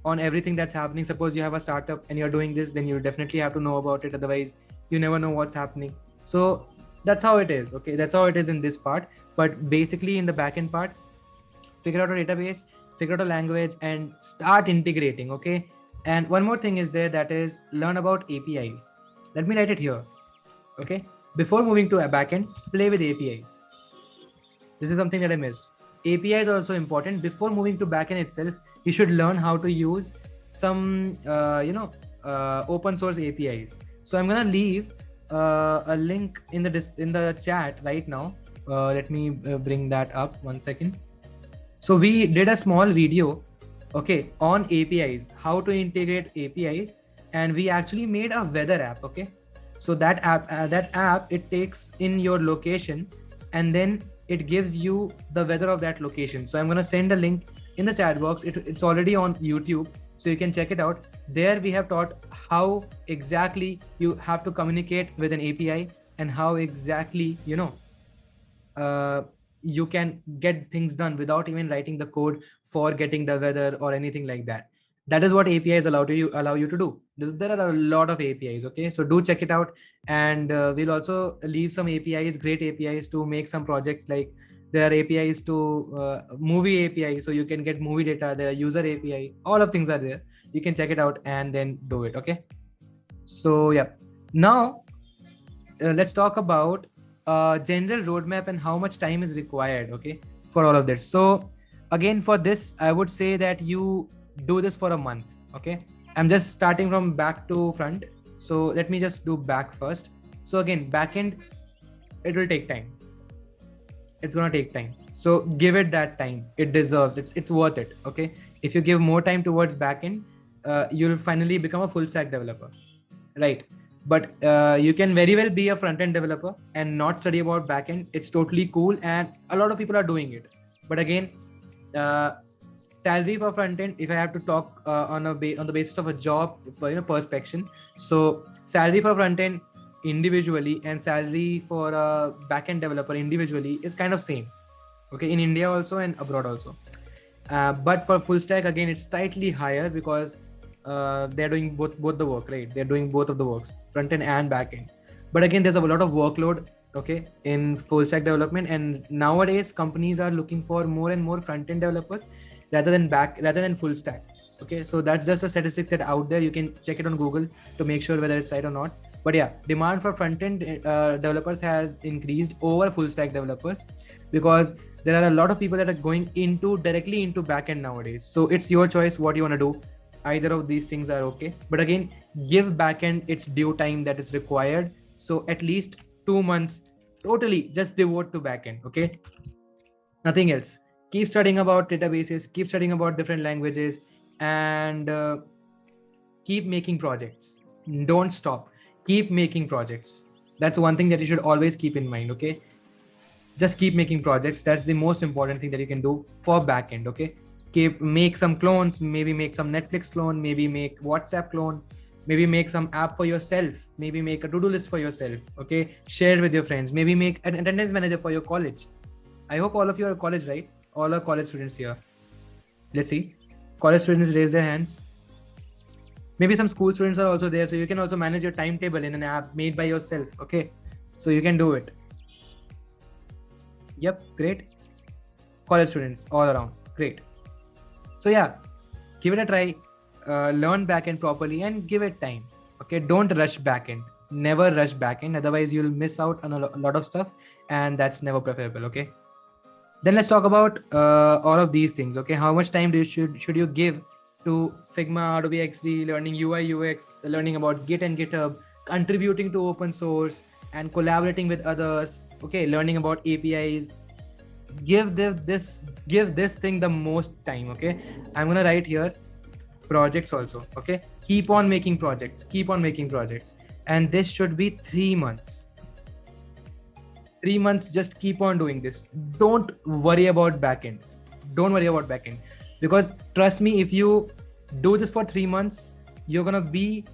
S1: on everything that's happening. Suppose you have a startup and you're doing this, then you definitely have to know about it. Otherwise you never know what's happening. So that's how it is. Okay, that's how it is in this part. But basically in the backend part, figure out a database, figure out a language, and start integrating. Okay, and one more thing is there, that is learn about APIs. Let me write it here. Okay, before moving to a backend, play with APIs. This is something that I missed. APIs are also important. Before moving to backend itself, you should learn how to use some open source APIs. So I'm gonna leave a link in the chat right now. Let me bring that up 1 second. So we did a small video, okay, on APIs, how to integrate APIs, and we actually made a weather app. Okay, so that app, it takes in your location and then it gives you the weather of that location. So I'm going to send a link in the chat box. It's already on YouTube, so you can check it out. There we have taught how exactly you have to communicate with an API and how exactly, you can get things done without even writing the code for getting the weather or anything like that. That is what APIs allow you to do. There are a lot of APIs. Okay, so do check it out, and we'll also leave some APIs, great APIs to make some projects. Like there are APIs to movie API, so you can get movie data. There are user API. All of things are there. You can check it out and then do it. Okay, so yeah. Now let's talk about general roadmap and how much time is required. Okay, for all of this. So again, for this, I would say that you do this for a month. Okay, I'm just starting from back to front, so let me just do back first. So again, backend, it will take time. It's gonna take time, so give it that time. It deserves. It's worth it. Okay, if you give more time towards backend, you'll finally become a full stack developer, right? But you can very well be a front end developer and not study about backend. It's totally cool, and a lot of people are doing it. But again, salary for front end, if I have to talk on the basis of a job perspection, so salary for front end individually and salary for a backend developer individually is kind of same. Okay, in India also and abroad also. But for full stack, again, it's slightly higher because they're doing both the work, right? They're doing both of the works, front end and back end. But again, there's a lot of workload, okay, in full stack development, and nowadays companies are looking for more and more front end developers rather than full stack. Okay, so that's just a statistic that out there. You can check it on Google to make sure whether it's right or not. But yeah, demand for front end developers has increased over full stack developers because there are a lot of people that are going directly into backend nowadays. So it's your choice what you want to do. Either of these things are okay, but again, give backend its due time that is required. So at least 2 months totally just devote to backend. Okay, nothing else. Keep studying about databases, keep studying about different languages, and keep making projects. Don't stop. Keep making projects. That's one thing that you should always keep in mind. Okay, just keep making projects. That's the most important thing that you can do for backend. Okay, make some clones, maybe make some Netflix clone, maybe make WhatsApp clone, maybe make some app for yourself, maybe make a to-do list for yourself. Okay, share with your friends, maybe make an attendance manager for your college. I hope all of you are at college, right? all our college students here. Let's see. College students raise their hands. Maybe some school students are also there. So you can also manage your timetable in an app made by yourself. Okay. So you can do it. Yep. Great. College students all around. Great. So yeah, give it a try. Learn backend properly and give it time. Okay. Don't rush backend. Never rush backend. Otherwise you'll miss out on a lot of stuff, and that's never preferable. Okay. Then let's talk about all of these things. Okay. How much time should you give to Figma, Adobe XD, learning UI, UX, learning about Git and GitHub, contributing to open source and collaborating with others. Okay. Learning about APIs. Give this thing the most time. Okay. I'm going to write here projects also. Okay. Keep on making projects. And this should be 3 months. 3 months, just keep on doing this. Don't worry about backend. Because trust me, if you do this for 3 months, you're gonna be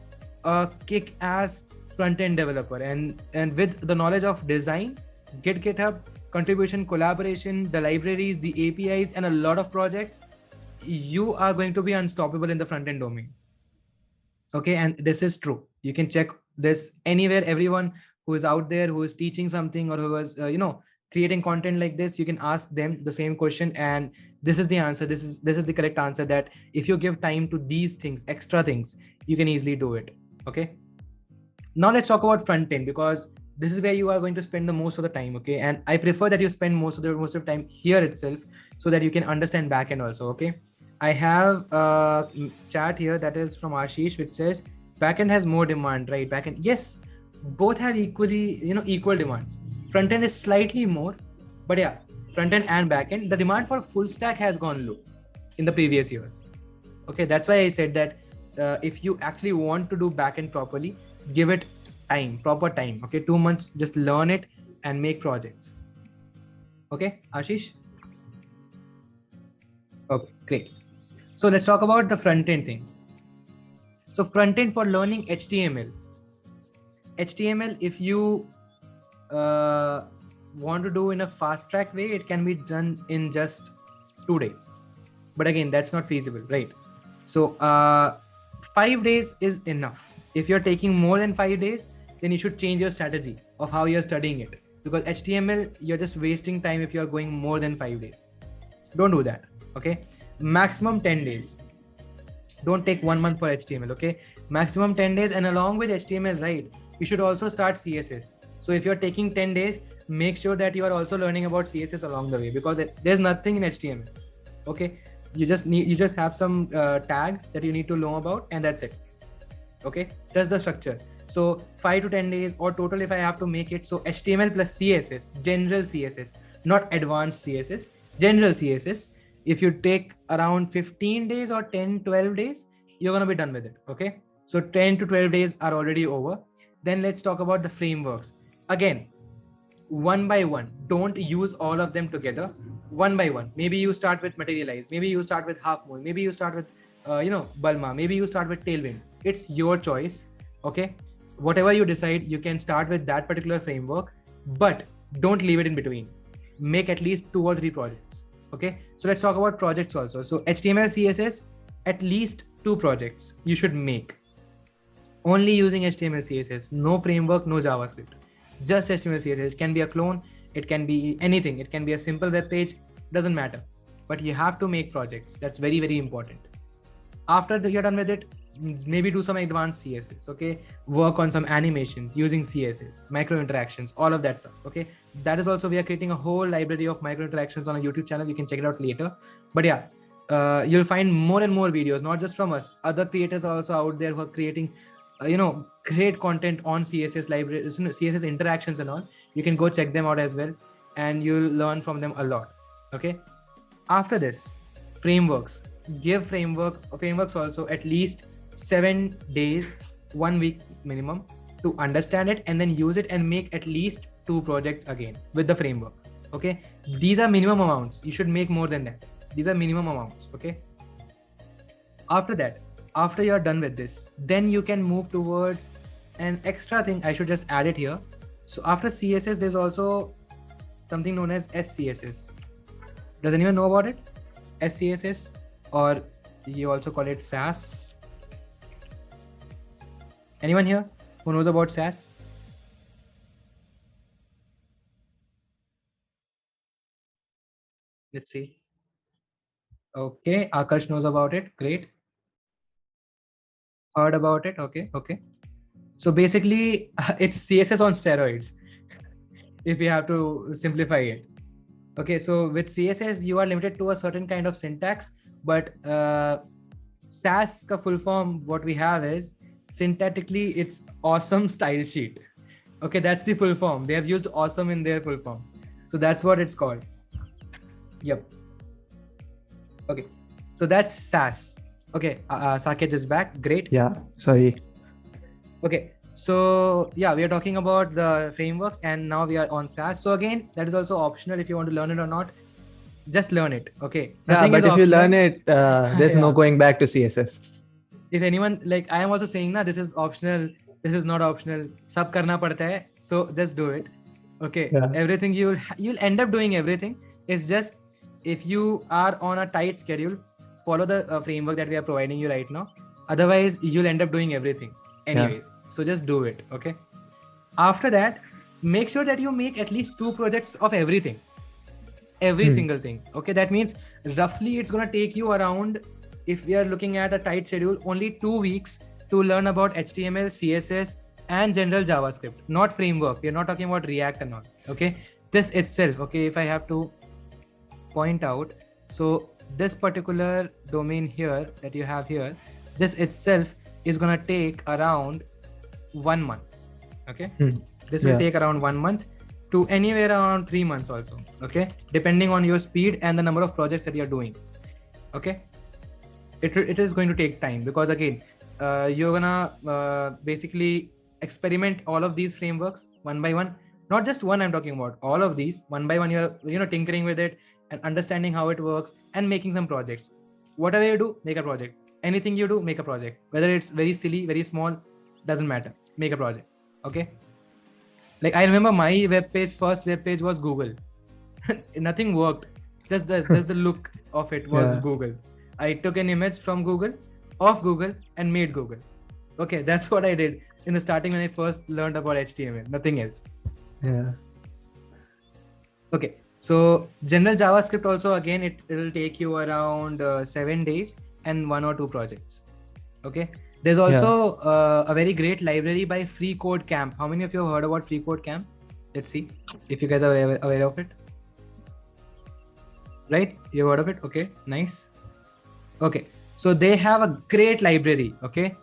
S1: a kick-ass front-end developer. And with the knowledge of design, GitHub, contribution, collaboration, the libraries, the APIs, and a lot of projects, you are going to be unstoppable in the front-end domain. Okay, and this is true. You can check this anywhere. Everyone who is out there, who is teaching something or who is creating content like this, you can ask them the same question, and this is the answer. This is the correct answer, that if you give time to these things, extra things, you can easily do it. Okay, now let's talk about front end, because this is where you are going to spend the most of the time. Okay, and I prefer that you spend most of the time here itself, so that you can understand back end also. Okay, I have a chat here that is from Ashish, which says backend has more demand, right? Backend, yes, both have equal demands. Front end is slightly more, but yeah, front end and back end, the demand for full stack has gone low in the previous years. Okay, that's why I said that if you actually want to do back end properly, give it time, proper time. Okay, 2 months, just learn it and make projects. Okay, Ashish. Okay, great. So let's talk about the front end thing. So front end for learning HTML, if you want to do in a fast track way, it can be done in just 2 days. But again, that's not feasible, right? So 5 days is enough. If you're taking more than 5 days, then you should change your strategy of how you're studying it. Because HTML, you're just wasting time if you're going more than 5 days. Don't do that. Okay. Maximum 10 days. Don't take 1 month for HTML. Okay. Maximum 10 days. And along with HTML, right, you should also start CSS. So if you're taking 10 days, make sure that you are also learning about CSS along the way, because there's nothing in HTML. Okay. You just have some tags that you need to know about, and that's it. Okay. That's the structure. So 5 to 10 days, or total if I have to make it. So HTML plus CSS, general CSS, not advanced CSS, general CSS. If you take around 15 days or 10-12 days, you're going to be done with it. Okay. So 10 to 12 days are already over. Then let's talk about the frameworks. Again, one by one, don't use all of them together. One by one. Maybe you start with Materialize. Maybe you start with Half Moon. Maybe you start with, Bulma. Maybe you start with Tailwind. It's your choice. Okay. Whatever you decide, you can start with that particular framework, but don't leave it in between. Make at least 2 or 3 projects. Okay. So let's talk about projects also. So HTML, CSS, at least 2 projects you should make. Only using HTML, CSS, no framework, no JavaScript, just HTML, CSS. It can be a clone. It can be anything. It can be a simple web page. Doesn't matter. But you have to make projects. That's very, very important. After you're done with it, maybe do some advanced CSS. Okay. Work on some animations using CSS, micro interactions, all of that stuff. Okay. That is also, we are creating a whole library of micro interactions on a YouTube channel. You can check it out later. But yeah, you'll find more and more videos, not just from us. Other creators are also out there who are creating great content on CSS libraries, CSS interactions and all. You can go check them out as well, and you'll learn from them a lot. Okay. After this, frameworks. Give frameworks also at least 7 days, 1 week minimum to understand it, and then use it and make at least 2 projects again with the framework. Okay. These are minimum amounts. You should make more than that. These are minimum amounts. Okay. After that, after you're done with this, then you can move towards an extra thing. I should just add it here. So after CSS, there's also something known as SCSS. Does anyone know about it? SCSS, or you also call it SAS? Anyone here who knows about SAS? Let's see. Okay, Akash knows about it. Great. Heard about it. Okay. So basically, it's CSS on steroids, if we have to simplify it. Okay, so with CSS, you are limited to a certain kind of syntax, but SAS ka full form, what we have is syntactically, it's awesome style sheet. Okay, that's the full form. They have used awesome in their full form. So that's what it's called. Yep. Okay, so that's SAS. Okay, Saket is back. Great.
S2: Yeah, sorry.
S1: Okay, so yeah, we are talking about the frameworks, and now we are on SAS. So again, that is also optional if you want to learn it or not. Just learn it. Okay.
S2: Yeah, but if you learn it, there's no going back to CSS.
S1: If anyone, like I am also saying, na, this is optional. This is not optional. Sab karna padta hai. So just do it. Okay.
S2: Yeah.
S1: Everything you'll end up doing everything. It's just if you are on a tight schedule, follow the framework that we are providing you right now. Otherwise, you'll end up doing everything anyways. So just do it. Okay. After that, make sure that you make at least 2 projects of everything. Every single thing. Okay. That means roughly it's going to take you around, if we are looking at a tight schedule, only 2 weeks to learn about HTML, CSS, and general JavaScript, not framework. We're not talking about React and all. Okay. This itself, okay, if I have to point out, so this particular domain here that you have here, this itself is going to take around 1 month. Okay. This will take around 1 month to anywhere around 3 months also. Okay. Depending on your speed and the number of projects that you're doing. Okay. It is going to take time, because again, you're gonna basically experiment all of these frameworks one by one. Not just one, I'm talking about all of these one by one. You're tinkering with it and understanding how it works and making some projects. Whatever you do, make a project. Anything you do, make a project. Whether it's very silly, very small, doesn't matter. Make a project. Okay. Like I remember my first web page was Google. Nothing worked. Just the look of it was Google. I took an image from Google, of Google, and made Google. Okay, that's what I did in the starting when I first learned about HTML. Nothing else.
S2: Yeah.
S1: Okay, so general JavaScript also, again, it will take you around 7 days and 1 or 2 projects. Okay, there's also a very great library by Free Code Camp. How many of you have heard about Free Code Camp? Let's see if you guys are aware of it. Right, you heard of it? Okay, nice. Okay, so they have a great library, okay,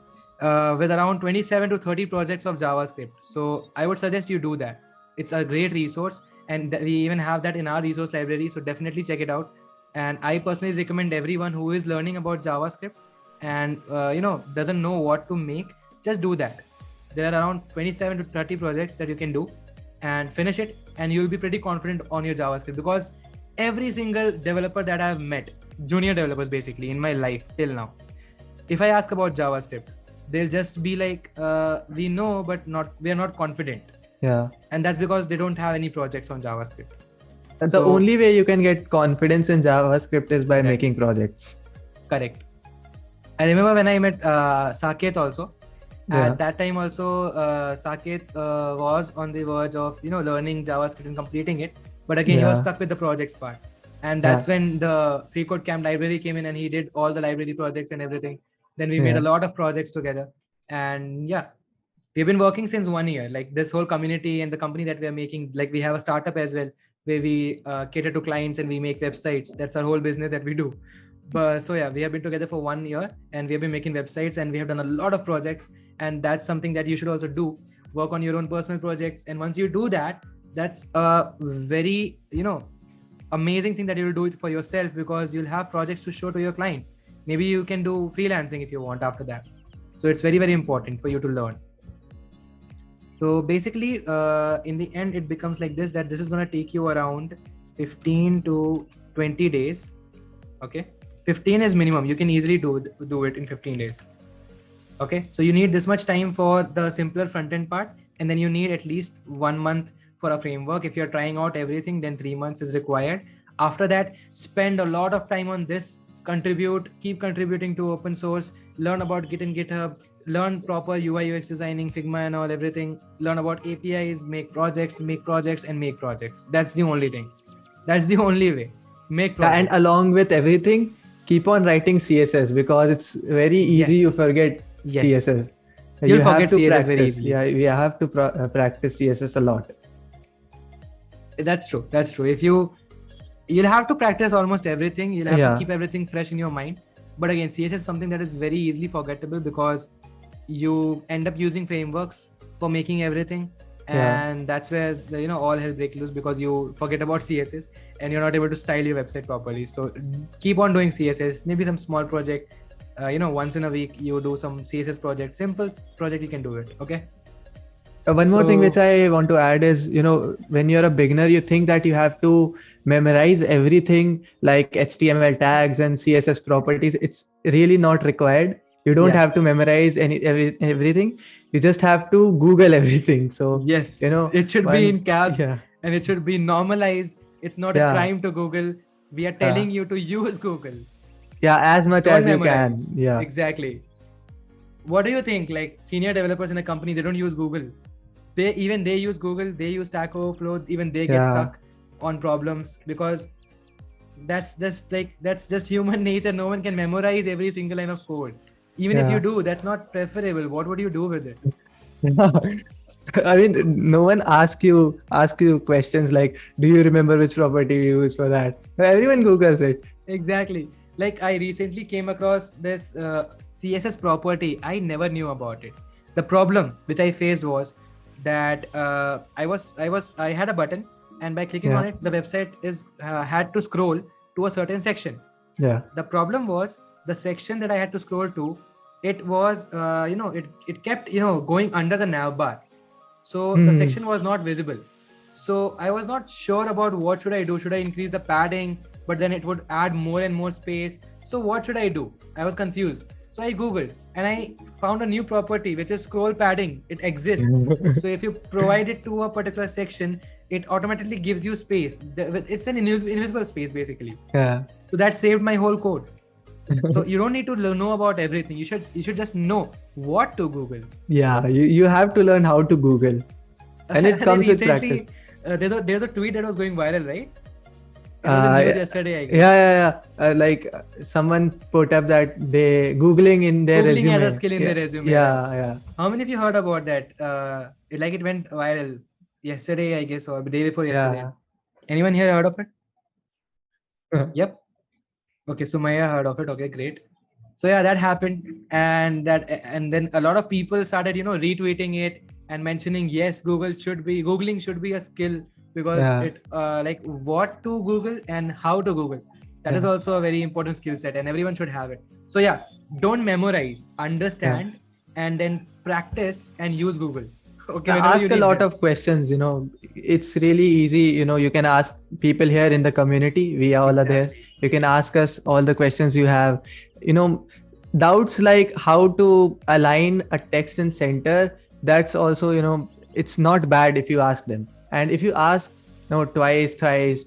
S1: with around 27 to 30 projects of JavaScript. So I would suggest you do that. It's a great resource, and we even have that in our resource library. So definitely check it out. And I personally recommend everyone who is learning about JavaScript and doesn't know what to make, just do that. There are around 27 to 30 projects that you can do and finish it, and you'll be pretty confident on your JavaScript, because every single developer that I've met, junior developers basically in my life till now, if I ask about JavaScript, they'll just be like, we know, but we are not confident.
S2: Yeah.
S1: And that's because they don't have any projects on JavaScript.
S2: And the only way you can get confidence in JavaScript is by making projects.
S1: Correct. I remember when I met Saket also. At that time also, Saket was on the verge of learning JavaScript and completing it. But again, he was stuck with the projects part. And that's when the Free Code Camp library came in, and he did all the library projects and everything. Then we made a lot of projects together. And we've been working since 1 year. Like this whole community and the company that we are making, like we have a startup as well, where we cater to clients and we make websites. That's our whole business that we do. But so we have been together for 1 year, and we have been making websites, and we have done a lot of projects. And that's something that you should also do. Work on your own personal projects. And once you do that, that's a very, amazing thing that you will do it for yourself, because you'll have projects to show to your clients. Maybe you can do freelancing if you want after that. So it's very, very important for you to learn. So basically, in the end, it becomes like this, that this is going to take you around 15 to 20 days. Okay. 15 is minimum. You can easily do it in 15 days. Okay. So you need this much time for the simpler front-end part. And then you need at least 1 month for a framework. If you're trying out everything, then 3 months is required. After that, spend a lot of time on this, keep contributing to open source, learn about Git and GitHub, learn proper UI UX designing, Figma and all, everything, learn about APIs, make projects, and make projects. That's the only thing. That's the only way. Make projects.
S2: And along with everything, keep on writing CSS, because it's very easy you forget CSS.
S1: You'll forget
S2: to
S1: CSS
S2: practice.
S1: very easily.
S2: Yeah, we have to practice CSS a lot.
S1: That's true. If you'll have to practice almost everything. You'll have to keep everything fresh in your mind. But again, CSS is something that is very easily forgettable, because you end up using frameworks for making everything. And that's where all hell breaks loose, because you forget about CSS and you're not able to style your website properly. So keep on doing CSS. Maybe some small project, once in a week you do some CSS project, simple project, you can do it. Okay.
S2: One more thing which I want to add is, when you're a beginner, you think that you have to memorize everything like HTML tags and CSS properties. It's really not required. You don't have to memorize everything. You just have to Google everything. So
S1: yes, it should be in caps and it should be normalized. It's not a crime to Google. We are telling you to use Google.
S2: Yeah, as much as you can. Yeah,
S1: exactly. What do you think? Like senior developers in a company, they don't use Google. They use Google. They use Stack Overflow. Even they get stuck on problems, because that's just human nature. No one can memorize every single line of code. Even if you do, that's not preferable. What would you do with it?
S2: I mean, no one ask you questions like, do you remember which property you use for that? Everyone Googles it.
S1: Exactly. Like I recently came across this CSS property. I never knew about it. The problem which I faced was that I had a button, and by clicking on it, the website had to scroll to a certain section.
S2: Yeah.
S1: The problem was the section that I had to scroll to, it was it kept going under the nav bar, so the section was not visible. So I was not sure about what should I do. Should I increase the padding? But then it would add more and more space. So what should I do? I was confused. So I googled and I found a new property which is scroll padding. It exists. So if you provide it to a particular section, it automatically gives you space. It's an invisible space basically.
S2: Yeah.
S1: So that saved my whole code. So you don't need to know about everything. You should just know what to Google.
S2: Yeah, you have to learn how to Google, and it comes with practice.
S1: There's a tweet that was going viral, right? It was in news yesterday, I guess.
S2: Yeah. Like someone put up that they Googling in their resume.
S1: Googling as a skill in their resume.
S2: Yeah.
S1: How many of you heard about that? It went viral yesterday, I guess, or the day before yesterday.
S2: Yeah.
S1: Anyone here heard of it? Yep. Okay, so Maya heard of it. Okay, great. So yeah, that happened, and then a lot of people started, retweeting it and mentioning, yes, Googling should be a skill, because it like what to Google and how to Google. That is also a very important skill set, and everyone should have it. So yeah, don't memorize, understand, and then practice and use Google. Okay,
S2: ask a lot of questions. It's really easy. You can ask people here in the community. We all are there. You can ask us all the questions you have. Doubts like how to align a text in center. That's also, it's not bad if you ask them. And if you ask, twice, thrice,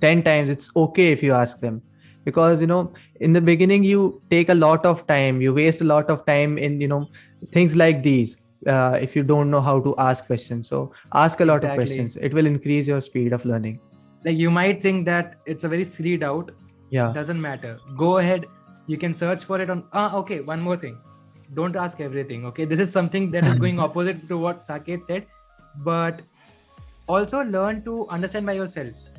S2: 10 times, it's okay if you ask them. Because, in the beginning, you take a lot of time. You waste a lot of time in, things like these. If you don't know how to ask questions. So ask a lot of questions. It will increase your speed of learning.
S1: Like you might think that it's a very silly doubt.
S2: Yeah.
S1: Doesn't matter. Go ahead. You can search for it on. Okay. One more thing. Don't ask everything. Okay. This is something that is going opposite to what Saket said, but also learn to understand by yourselves.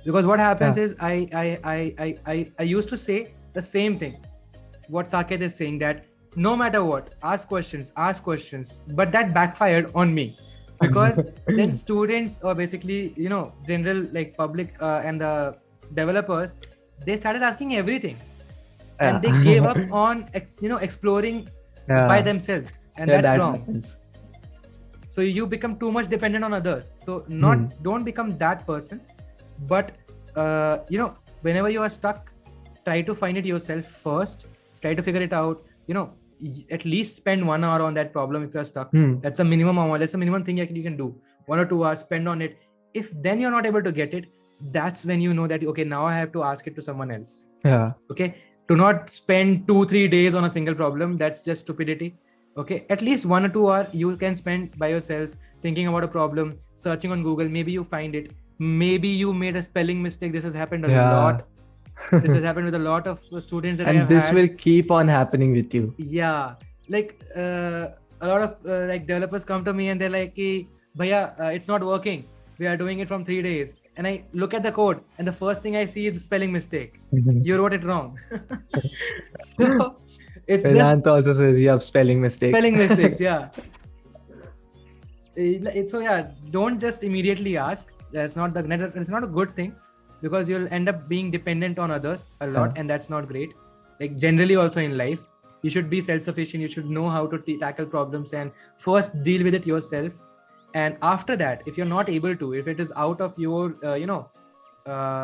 S1: Because what happens is I used to say the same thing. What Saket is saying, that no matter what, ask questions, but that backfired on me, because then students, or basically, general like public and the developers, they started asking everything, and they gave up on exploring by themselves, and that's wrong. Happens. So you become too much dependent on others. So don't become that person, but whenever you are stuck, try to find it yourself first. Try to figure it out. At least spend 1 hour on that problem if you're stuck. That's a minimum amount. That's a minimum thing you can do. 1 or 2 hours spend on it. If then you're not able to get it, that's when you know that, okay, now I have to ask it to someone else.
S2: Yeah.
S1: Okay, do not spend 2-3 days on a single problem. That's just stupidity. Okay, at least 1 or 2 hours you can spend by yourselves thinking about a problem, searching on Google. Maybe you find it, maybe you made a spelling mistake. This has happened a
S2: Yeah.
S1: lot. This has happened with a lot of students that I
S2: And
S1: have
S2: this
S1: had.
S2: will keep on happening with you.
S1: Yeah, like a lot of like developers come to me and they're like, "Ki, Bhaiya, it's not working. We are doing it from 3 days." And I look at the code and the first thing I see is the spelling mistake. You wrote it wrong. So it's just
S2: Vedant also says you have spelling mistakes.
S1: spelling mistakes. Yeah. So yeah, don't just immediately ask. It's not a good thing, because you'll end up being dependent on others a lot, and that's not great. Like generally also in life, you should be self-sufficient. You should know how to tackle problems and first deal with it yourself. And after that, if you're not able to, if it is out of your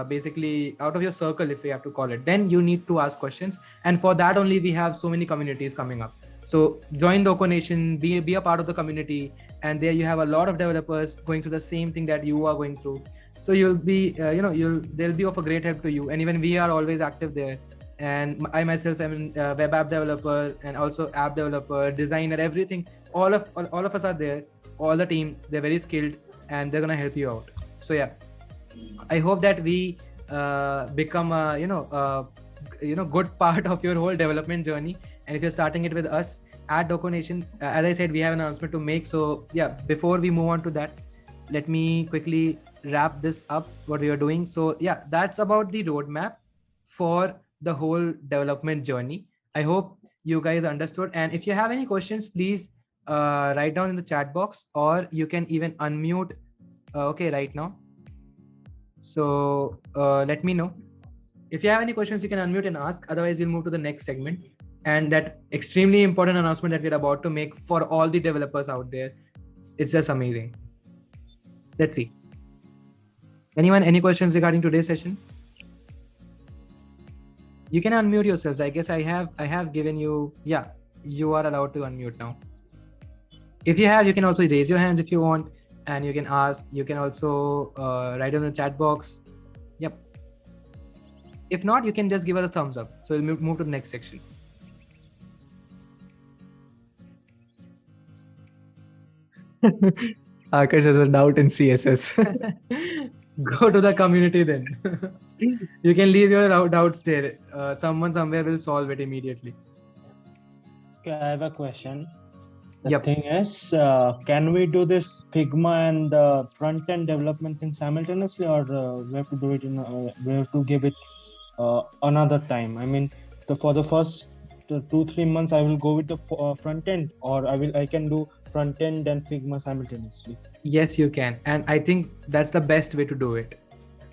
S1: basically out of your circle, if we have to call it, then you need to ask questions. And for that only we have so many communities coming up. So join Doco Nation, be a part of the community, and there you have a lot of developers going through the same thing that you are going through. So you'll be they'll be of a great help to you. And even we are always active there. And I myself am a web app developer and also app developer, designer, everything. All of us are there. All the team, they're very skilled and they're gonna help you out. So yeah, I hope that we become a good part of your whole development journey. And if you're starting it with us at Doco Nation, as I said, we have an announcement to make. So yeah, before we move on to that, let me quickly wrap this up, what we are doing. So yeah, that's about the roadmap for the whole development journey. I hope you guys understood. And if you have any questions, please write down in the chat box, or you can even unmute right now. So let me know. If you have any questions, you can unmute and ask. Otherwise, we'll move to the next segment. And that extremely important announcement that we're about to make for all the developers out there. It's just amazing. Let's see. Anyone, any questions regarding today's session? You can unmute yourselves. I guess I have given you, yeah, you are allowed to unmute now. If you have, you can also raise your hands if you want, and you can ask. You can also write in the chat box. Yep. If not, you can just give us a thumbs up. So we'll move to the next section.
S2: Akash has a doubt in CSS.
S1: Go to the community then. You can leave your doubts there. Someone somewhere will solve it immediately.
S3: Okay, I have a question. The
S1: Yep.
S3: thing is, can we do this Figma and the front-end development thing simultaneously, or we have to do it we have to give it another time? I mean, for the first 2-3 months, I will go with the front end, or I can do front end and Figma simultaneously.
S1: Yes, you can, and I think that's the best way to do it.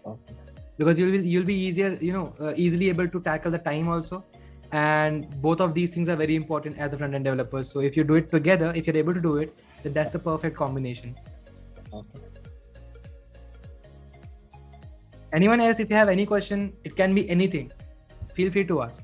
S3: Okay.
S1: Because you'll be easier, easily able to tackle the time also. And both of these things are very important as a front-end developers. So if you do it together, if you're able to do it, then that's the perfect combination.
S3: Okay.
S1: Anyone else, if you have any question, it can be anything, feel free to ask.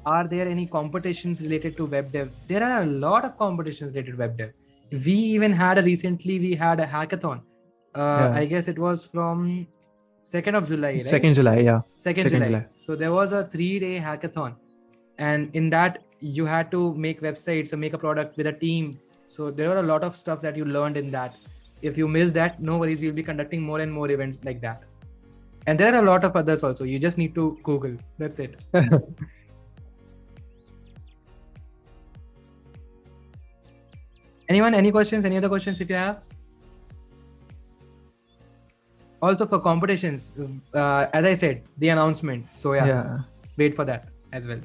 S1: Are there any competitions related to web dev? There are a lot of competitions related to web dev. We even had a hackathon. I guess it was from 2nd of July, right?
S2: 2nd July, yeah.
S1: 2nd July. So there was a 3-day hackathon, and in that you had to make websites or make a product with a team. So there were a lot of stuff that you learned in that. If you missed that, no worries, we'll be conducting more and more events like that. And there are a lot of others also. You just need to Google. That's it. Anyone, any questions? Any other questions if you have? Also for competitions, as I said, the announcement. So yeah, wait for that as well.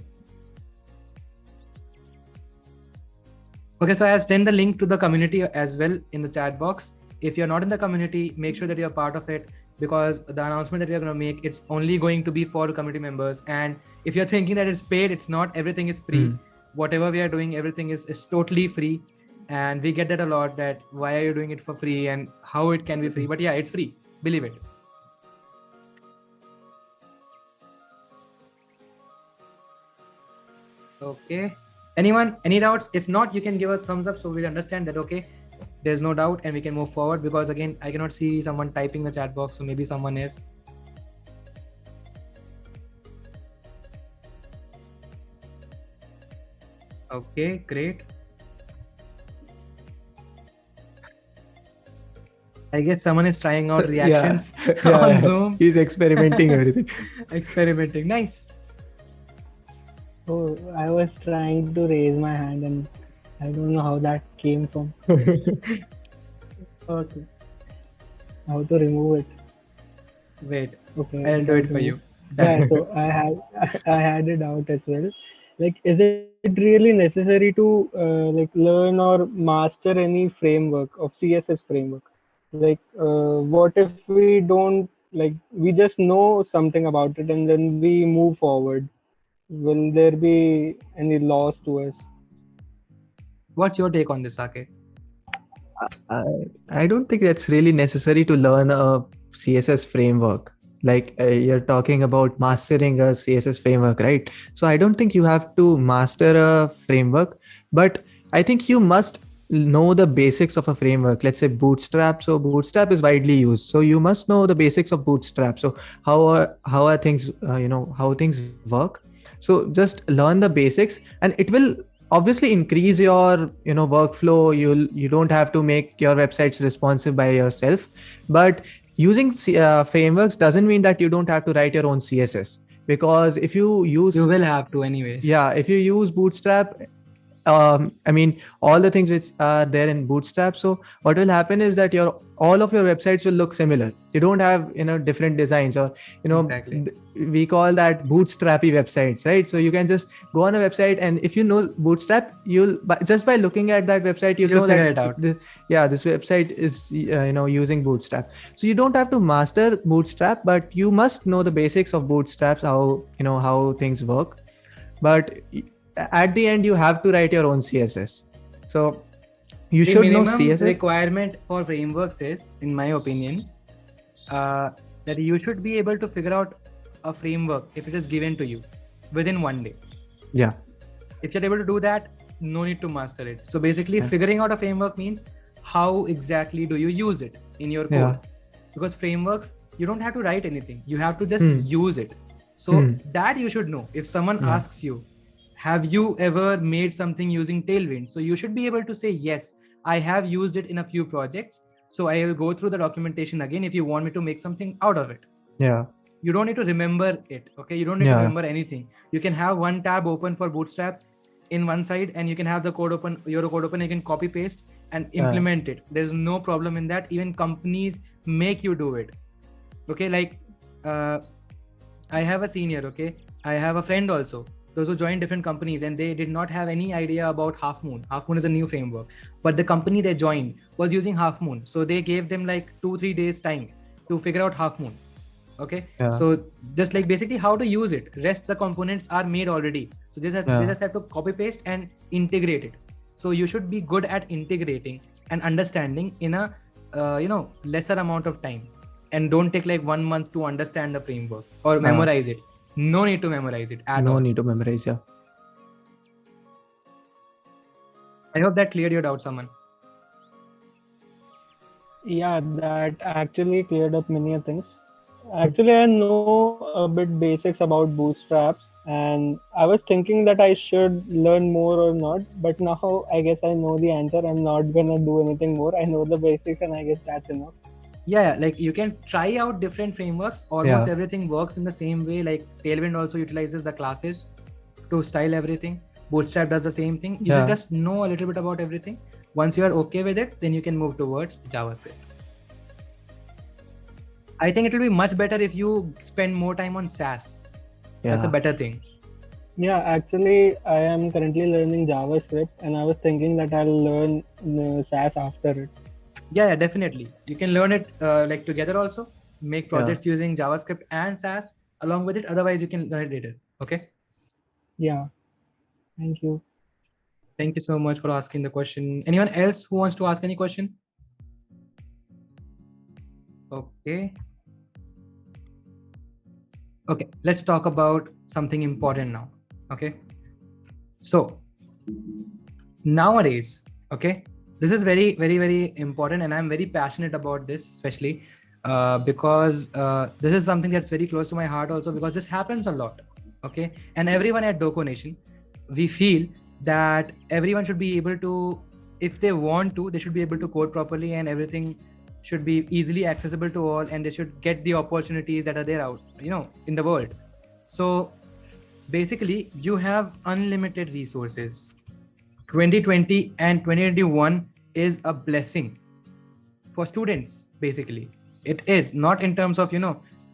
S1: Okay, so I have sent the link to the community as well in the chat box. If you're not in the community, make sure that you're part of it, because the announcement that we are going to make, it's only going to be for community members. And if you're thinking that it's paid, it's not. Everything is free. Whatever we are doing, everything is totally free. And we get that a lot, that why are you doing it for free and how it can be free. But yeah, it's free. Believe it. Okay. Anyone, any doubts? If not, you can give a thumbs up so we'll understand that, okay, there's no doubt, and we can move forward, because again I cannot see someone typing the chat box, so maybe someone is. Okay, great. I guess someone is trying out reactions on Zoom.
S2: He's experimenting everything.
S1: Experimenting. Nice.
S4: Oh, I was trying to raise my hand and I don't know how that came from.
S1: Okay.
S4: How to remove it.
S1: Wait,
S4: Okay.
S1: I'll do it for you.
S4: Yeah, so I had a doubt as well. Like, is it really necessary to like learn or master any framework of CSS framework? Like, what if we don't, like, we just know something about it and then we move forward? Will there be any loss to us?
S1: What's your take on this, Saket?
S2: I don't think that's really necessary to learn a CSS framework. Like you're talking about mastering a CSS framework, right? So I don't think you have to master a framework, but I think you must know the basics of a framework. Let's say Bootstrap. So Bootstrap is widely used. So you must know the basics of Bootstrap. So how are things, how things work. So just learn the basics, and it will obviously increase your workflow. You don't have to make your websites responsive by yourself, but using frameworks doesn't mean that you don't have to write your own CSS, because if you use,
S1: you will have to anyways.
S2: Yeah, if you use Bootstrap, I mean all the things which are there in Bootstrap, so what will happen is that all of your websites will look similar. You don't have different designs, or
S1: Exactly.
S2: We call that bootstrappy websites, right? So you can just go on a website, and if you know Bootstrap, just by looking at that website you'll know
S1: figure
S2: that
S1: it out.
S2: this website is using Bootstrap. So you don't have to master Bootstrap, but you must know the basics of Bootstraps, how things work. But at the end you have to write your own CSS, so you
S1: The
S2: should know
S1: minimum
S2: CSS.
S1: requirement for frameworks is, in my opinion, that you should be able to figure out a framework if it is given to you within one day.
S2: Yeah.
S1: If you're able to do that, no need to master it. So basically, figuring out a framework means how exactly do you use it in your code.
S2: Yeah.
S1: Because frameworks, you don't have to write anything. You have to just use it. So that you should know. If someone asks you, have you ever made something using Tailwind? So you should be able to say, yes, I have used it in a few projects. So I will go through the documentation again if you want me to make something out of it.
S2: Yeah.
S1: You don't need to remember it. Okay. You don't need to remember anything. You can have one tab open for Bootstrap in one side, and you can have the code open, your code open, you can copy paste and implement it. There's no problem in that. Even companies make you do it. Okay. Like, I have a senior. Okay. I have a friend also. Those who joined different companies, and they did not have any idea about Half Moon. Half Moon is a new framework, but the company they joined was using Half Moon. So they gave them like 2-3 days time to figure out Half Moon. Okay.
S2: Yeah.
S1: So just like basically how to use it. Rest the components are made already. So they just have to copy paste and integrate it. So you should be good at integrating and understanding in a lesser amount of time, and don't take like 1 month to understand the framework or memorize it. No need to memorize it at all.
S2: No need to memorize. Yeah.
S1: I hope that cleared your doubt, Saman.
S4: Yeah, that actually cleared up many things. Actually, I know a bit basics about Bootstraps, and I was thinking that I should learn more or not, but now I guess I know the answer. I'm not gonna do anything more. I know the basics, and I guess that's enough.
S1: Yeah, like you can try out different frameworks. Almost everything works in the same way. Like Tailwind also utilizes the classes to style everything. Bootstrap does the same thing. You should just know a little bit about everything. Once you are okay with it, then you can move towards JavaScript. I think it will be much better if you spend more time on Sass. That's a better thing.
S4: Yeah, actually, I am currently learning JavaScript, and I was thinking that I'll learn Sass after it.
S1: Yeah, definitely. You can learn it like together also. Make projects using JavaScript and Sass along with it. Otherwise, you can learn it later. Okay.
S4: Yeah. Thank you.
S1: Thank you so much for asking the question. Anyone else who wants to ask any question? Okay. Okay, let's talk about something important now. Okay. So nowadays, okay, this is very, very, very important, and I'm very passionate about this, especially because this is something that's very close to my heart also, because this happens a lot. Okay, and everyone at Doko Nation, we feel that everyone should be able to, if they want to, they should be able to code properly, and everything should be easily accessible to all, and they should get the opportunities that are there out, in the world. So basically, you have unlimited resources. 2020 and 2021 is a blessing for students. Basically, it is not in terms of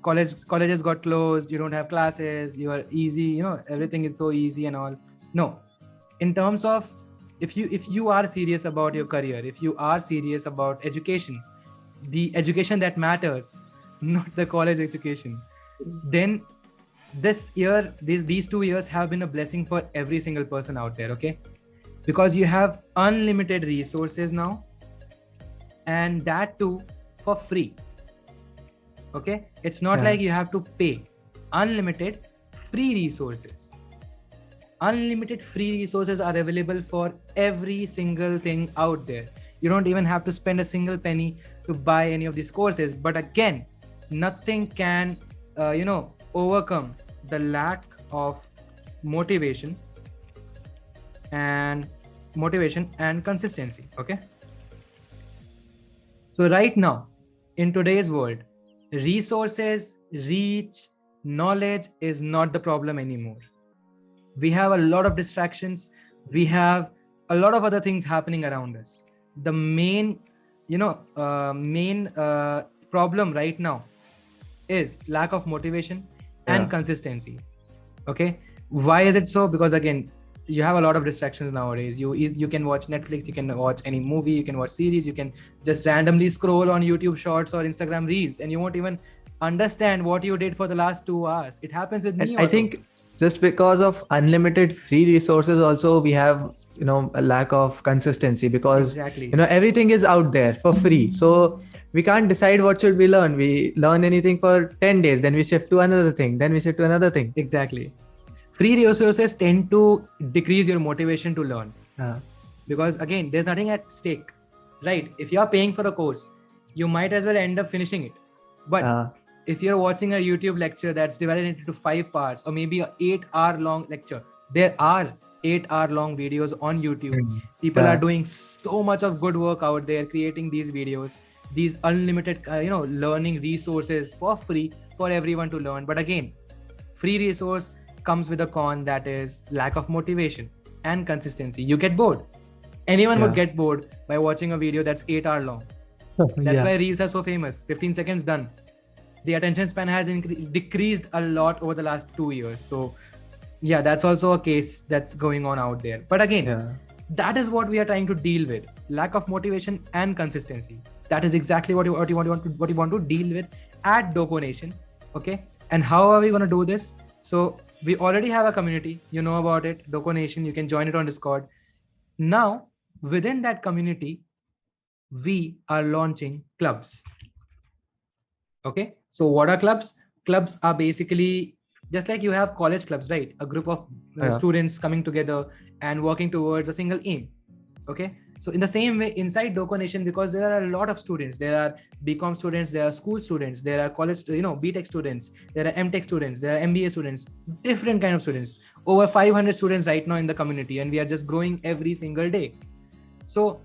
S1: colleges got closed, you don't have classes, you are easy, everything is so easy and all. No, in terms of, if you are serious about your career, if you are serious about education, the education that matters, not the college education, then this year, these 2 years have been a blessing for every single person out there. Okay, because you have unlimited resources now, and that too for free. Okay, it's not like you have to pay. Unlimited free resources. Unlimited free resources are available for every single thing out there. You don't even have to spend a single penny to buy any of these courses. But again, nothing can overcome the lack of motivation and consistency. Okay, so right now in today's world, resources, reach, knowledge is not the problem anymore. We have a lot of distractions, we have a lot of other things happening around us. The main problem right now is lack of motivation and consistency. Okay, why is it so? Because again, you have a lot of distractions nowadays. You can watch Netflix, you can watch any movie, you can watch series, you can just randomly scroll on YouTube shorts or Instagram reels, and you won't even understand what you did for the last 2 hours. It happens with me also.
S2: I think just because of unlimited free resources also, we have a lack of consistency, because
S1: exactly,
S2: everything is out there for free, so we can't decide what should we learn. We learn anything for 10 days, then we shift to another thing, then we shift to another thing.
S1: Exactly. Free resources tend to decrease your motivation to learn, because again, there's nothing at stake, right? If you are paying for a course, you might as well end up finishing it. But if you're watching a YouTube lecture that's divided into 5 parts, or maybe an 8-hour long lecture, there are 8-hour long videos on YouTube. People are doing so much of good work out there, creating these videos, these unlimited learning resources for free for everyone to learn. But again, free resource comes with a con, that is lack of motivation and consistency. You get bored. Anyone would get bored by watching a video that's 8 hours long. That's why reels are so famous. 15 seconds done. The attention span has decreased a lot over the last 2 years. So yeah, that's also a case that's going on out there. But again, that is what we are trying to deal with: lack of motivation and consistency. That is exactly what you want to deal with at Doko Nation. Okay, and how are we going to do this? So we already have a community, you know about it, Doko Nation. You can join it on Discord. Now, within that community, we are launching clubs. Okay, so what are clubs? Clubs are basically just like you have college clubs, right? A group of students coming together and working towards a single aim. Okay, so in the same way, inside Doko Nation, because there are a lot of students, there are BCom students, there are school students, there are college, BTech students, there are MTech students, there are MBA students, different kind of students. Over 500 students right now in the community, and we are just growing every single day. So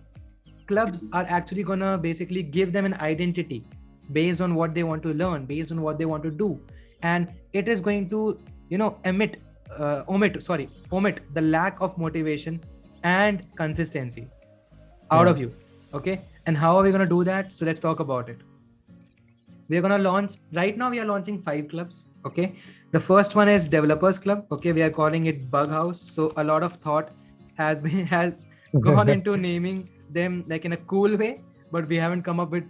S1: clubs are actually gonna basically give them an identity based on what they want to learn, based on what they want to do, and it is going to omit the lack of motivation and consistency out of you. Okay, and how are we going to do that? So let's talk about it. We're going to launch, right now we are launching 5 clubs. Okay, the first one is Developers Club. Okay, we are calling it Bug House. So a lot of thought has gone into naming them like in a cool way, but we haven't come up with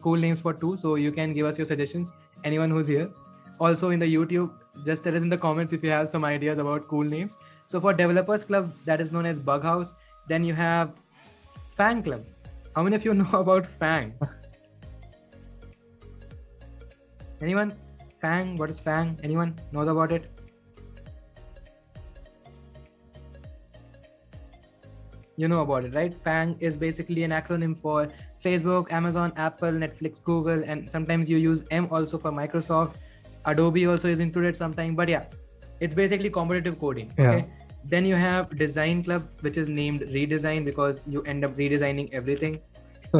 S1: cool names for 2. So you can give us your suggestions, anyone who's here. Also in the YouTube, just tell us in the comments if you have some ideas about cool names. So for Developers Club, that is known as Bug House. Then you have Fang Club. How many of you know about Fang? Anyone? Fang, what is Fang? Anyone knows about it? You know about it, right? FANG is basically an acronym for Facebook, Amazon, Apple, Netflix, Google, and sometimes you use M also for Microsoft. Adobe also is included sometimes, but yeah, it's basically competitive coding. Okay. Then you have Design Club, which is named Redesign because you end up redesigning everything.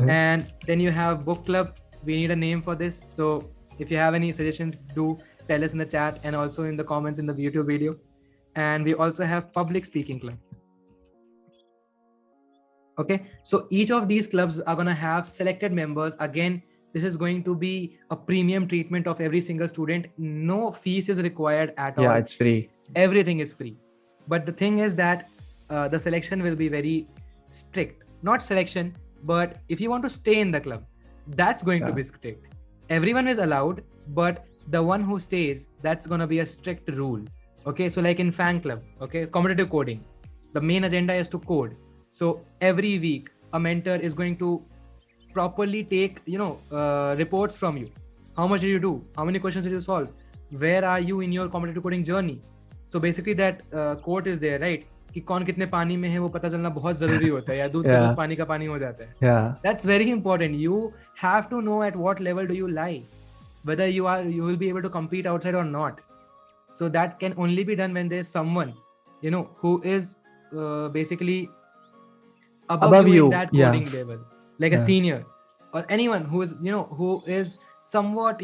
S1: And then you have Book Club. We need a name for this, so if you have any suggestions, do tell us in the chat and also in the comments in the YouTube video. And we also have Public Speaking Club. Okay, so each of these clubs are going to have selected members. Again, this is going to be a premium treatment of every single student. No fees is required at all.
S2: Yeah, it's free.
S1: Everything is free. But the thing is that the selection will be very strict. Not selection, but if you want to stay in the club, that's going to be strict. Everyone is allowed, but the one who stays, that's going to be a strict rule. Okay, so like in FANG Club, okay, competitive coding, the main agenda is to code. So every week a mentor is going to properly take, reports from you. How much did you do? How many questions did you solve? Where are you in your competitive coding journey? So basically that quote is there, right? कि कौन कितने पानी में है वो पता चलना बहुत जरूरी होता है, या दूध का दूध पानी का पानी हो जाता है.
S2: Yeah.
S1: That's very important. You have to know at what level do you lie, whether you will be able to compete outside or not. So that can only be done when there is someone, who is basically above you in that coding level, like a senior or anyone who is who is somewhat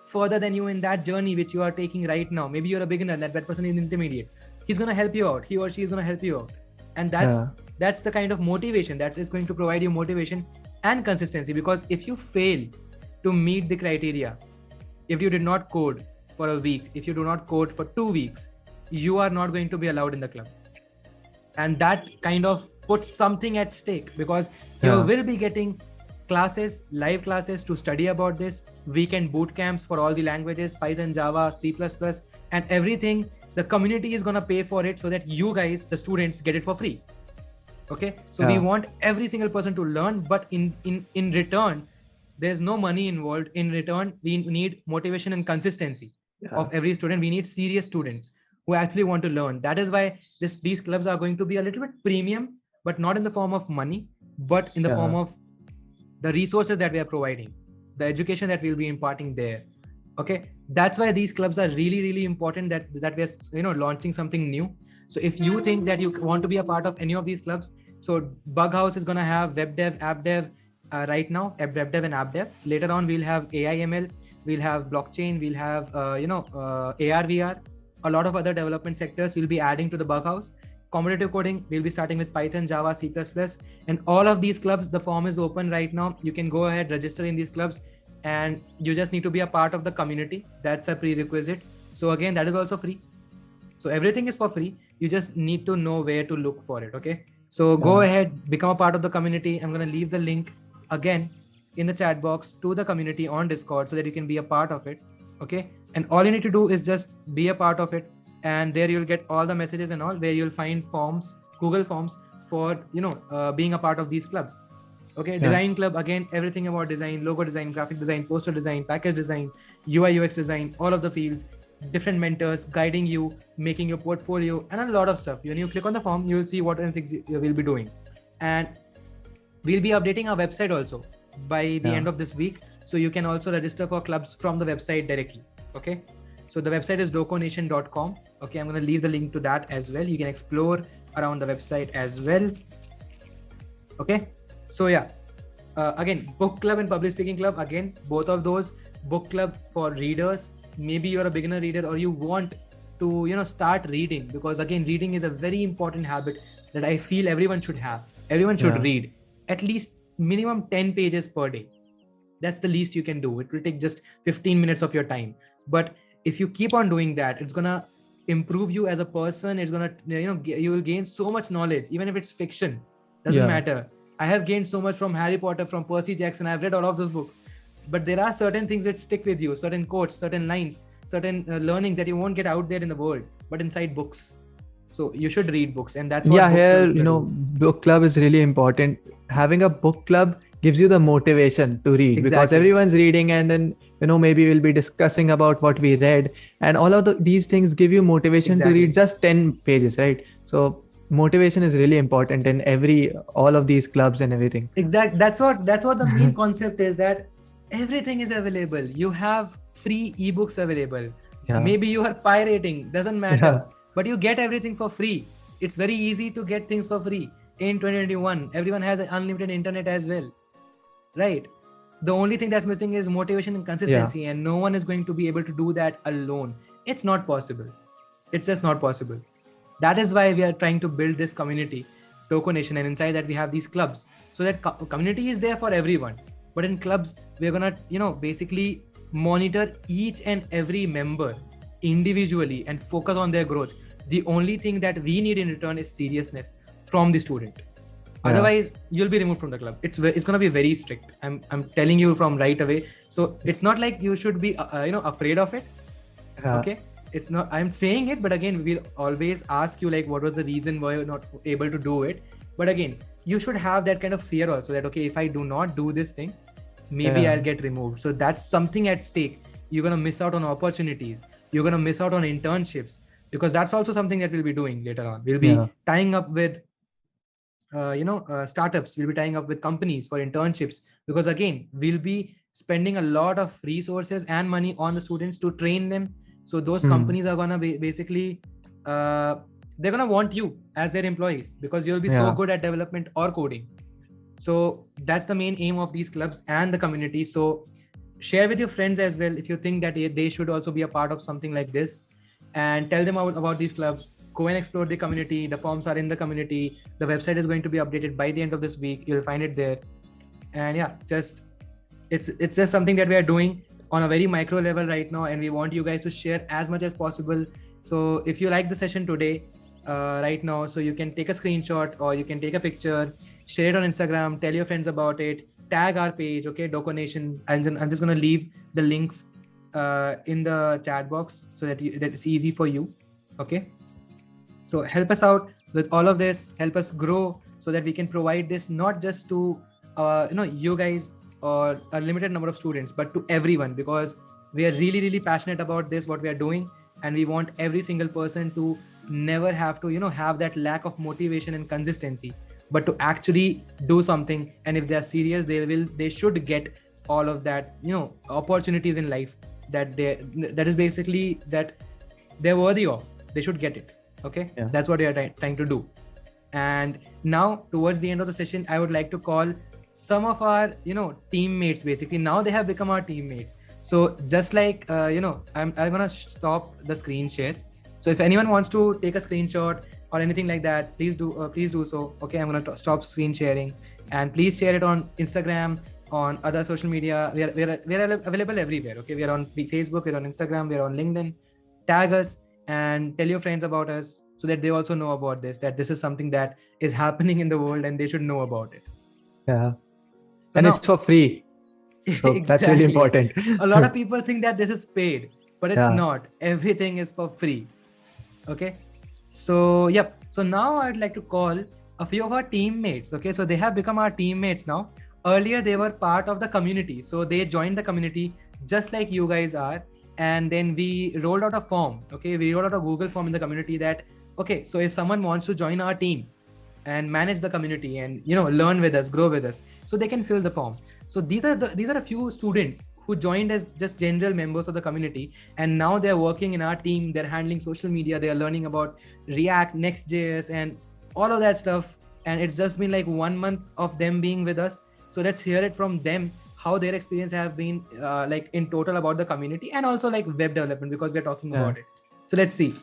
S1: further than you in that journey which you are taking right now. Maybe you're a beginner, that person is intermediate. He's going to help you out. He or she is going to help you out, and that's the kind of motivation that is going to provide you motivation and consistency. Because if you fail to meet the criteria, if you did not code for a week, if you do not code for 2 weeks, you are not going to be allowed in the club. And that kind of puts something at stake, because you will be getting classes, live classes to study about this, weekend boot camps for all the languages, Python, Java, C++, and everything. The community is going to pay for it so that you guys, the students, get it for free. Okay, so we want every single person to learn, but in return, there's no money involved. In return, we need motivation and consistency of every student. We need serious students who actually want to learn. That is why these clubs are going to be a little bit premium, but not in the form of money, but in the form of the resources that we are providing, the education that we'll be imparting there. Okay, that's why these clubs are really, really important, that we are launching something new. So if you think that you want to be a part of any of these clubs, so Bughouse is going to have web dev, app dev right now, web dev and app dev. Later on, we'll have AI, ML, we'll have blockchain, we'll have AR, VR. A lot of other development sectors will be adding to the Bughouse. Competitive coding, we'll be starting with Python, Java, C++, and all of these clubs, the form is open right now. You can go ahead, register in these clubs, and you just need to be a part of the community. That's a prerequisite. So again, that is also free. So everything is for free. You just need to know where to look for it. Okay. So go ahead, become a part of the community. I'm going to leave the link again in the chat box to the community on Discord so that you can be a part of it. Okay. And all you need to do is just be a part of it. And there you'll get all the messages and all, where you'll find forms, Google Forms for, being a part of these clubs. Okay. Design Club, again, everything about design, logo design, graphic design, poster design, package design, UI, UX design, all of the fields, different mentors guiding you, making your portfolio, and a lot of stuff. When you click on the form, you will see what things you will be doing. And we'll be updating our website also by the end of this week. So you can also register for clubs from the website directly. Okay. So the website is doconation.com. Okay. I'm going to leave the link to that as well. You can explore around the website as well. Okay. So again, book club and public speaking club, again, both of those. Book club for readers. Maybe you're a beginner reader or you want to, start reading, because again, reading is a very important habit that I feel everyone should have. Everyone should read at least minimum 10 pages per day. That's the least you can do. It will take just 15 minutes of your time. But if you keep on doing that, it's going to improve you as a person. It's going to, you will gain so much knowledge, even if it's fiction, doesn't matter. I have gained so much from Harry Potter, from Percy Jackson. I've read all of those books, but there are certain things that stick with you, certain quotes, certain lines, certain learnings that you won't get out there in the world, but inside books. So you should read books, and that's what
S2: book club is really important. Having a book club gives you the motivation to read, because everyone's reading, and then maybe we'll be discussing about what we read, and all of these things give you motivation to read just 10 pages, right? So motivation is really important in all of these clubs and everything.
S1: Exactly. That's what the main concept is, that everything is available. You have free ebooks available.
S2: Yeah.
S1: Maybe you are pirating, doesn't matter.
S2: Yeah.
S1: But you get everything for free. It's very easy to get things for free. In 2021, everyone has unlimited internet as well. Right? The only thing that's missing is motivation and consistency, and no one is going to be able to do that alone. It's not possible. It's just not possible. That is why we are trying to build this community, Toco Nation, and inside that we have these clubs, so that community is there for everyone. But in clubs, we're gonna, basically monitor each and every member individually and focus on their growth. The only thing that we need in return is seriousness from the student. Otherwise, you'll be removed from the club. It's gonna be very strict. I'm telling you from right away. So it's not like you should be afraid of it. Okay. It's not, I'm saying it, but again, we'll always ask you like, what was the reason why you're not able to do it? But again, you should have that kind of fear also, that, okay, if I do not do this thing, maybe I'll get removed. So that's something at stake. You're going to miss out on opportunities. You're going to miss out on internships, because that's also something that we'll be doing later on. We'll be tying up with, startups. We'll be tying up with companies for internships, because again, we'll be spending a lot of resources and money on the students to train them. So those companies are gonna be basically, they're gonna want you as their employees, because you'll be so good at development or coding. So that's the main aim of these clubs and the community. So share with your friends as well if you think that they should also be a part of something like this, and tell them about these clubs. Go and explore the community. The forms are in the community. The website is going to be updated by the end of this week. You'll find it there. And it's just something that we are doing on a very micro level right now, and we want you guys to share as much as possible. So if you like the session today, right now, so you can take a screenshot or you can take a picture, share it on Instagram, tell your friends about it, tag our page, okay, Toco Nation. I'm just going to leave the links in the chat box so that it's easy for you, okay? So help us out with all of this, help us grow so that we can provide this not just to you guys or a limited number of students, but to everyone, because we are really, really passionate about this, what we are doing, and we want every single person to never have to, have that lack of motivation and consistency, but to actually do something. And if they are serious, they should get all of that, opportunities in life that is basically that they're worthy of. They should get it. Okay. Yeah. That's what we are trying to do. And now towards the end of the session, I would like to call some of our, teammates. Basically, now they have become our teammates. So just like, I'm gonna stop the screen share. So if anyone wants to take a screenshot or anything like that, please do so. Okay, I'm gonna stop screen sharing, and please share it on Instagram, on other social media. We are available everywhere. Okay, we are on Facebook, we're on Instagram, we're on LinkedIn. Tag us and tell your friends about us so that they also know about this, that this is something that is happening in the world and they should know about it.
S2: Yeah. So and now, it's for free. So exactly. That's really important.
S1: A lot of people think that this is paid, but it's not. Everything is for free. Okay. So, yep. So now I'd like to call a few of our teammates. Okay. So they have become our teammates now. Earlier, they were part of the community. So they joined the community just like you guys are. And then we rolled out a form. Okay. We rolled out a Google form in the community that, okay, so if someone wants to join our team and manage the community and, learn with us, grow with us, so they can fill the form. So these are a few students who joined as just general members of the community, and now they're working in our team. They're handling social media. They are learning about React, Next.js, and all of that stuff. And it's just been like 1 month of them being with us. So let's hear it from them, how their experience have been like in total about the community, and also like web development, because we're talking about it. So let's see.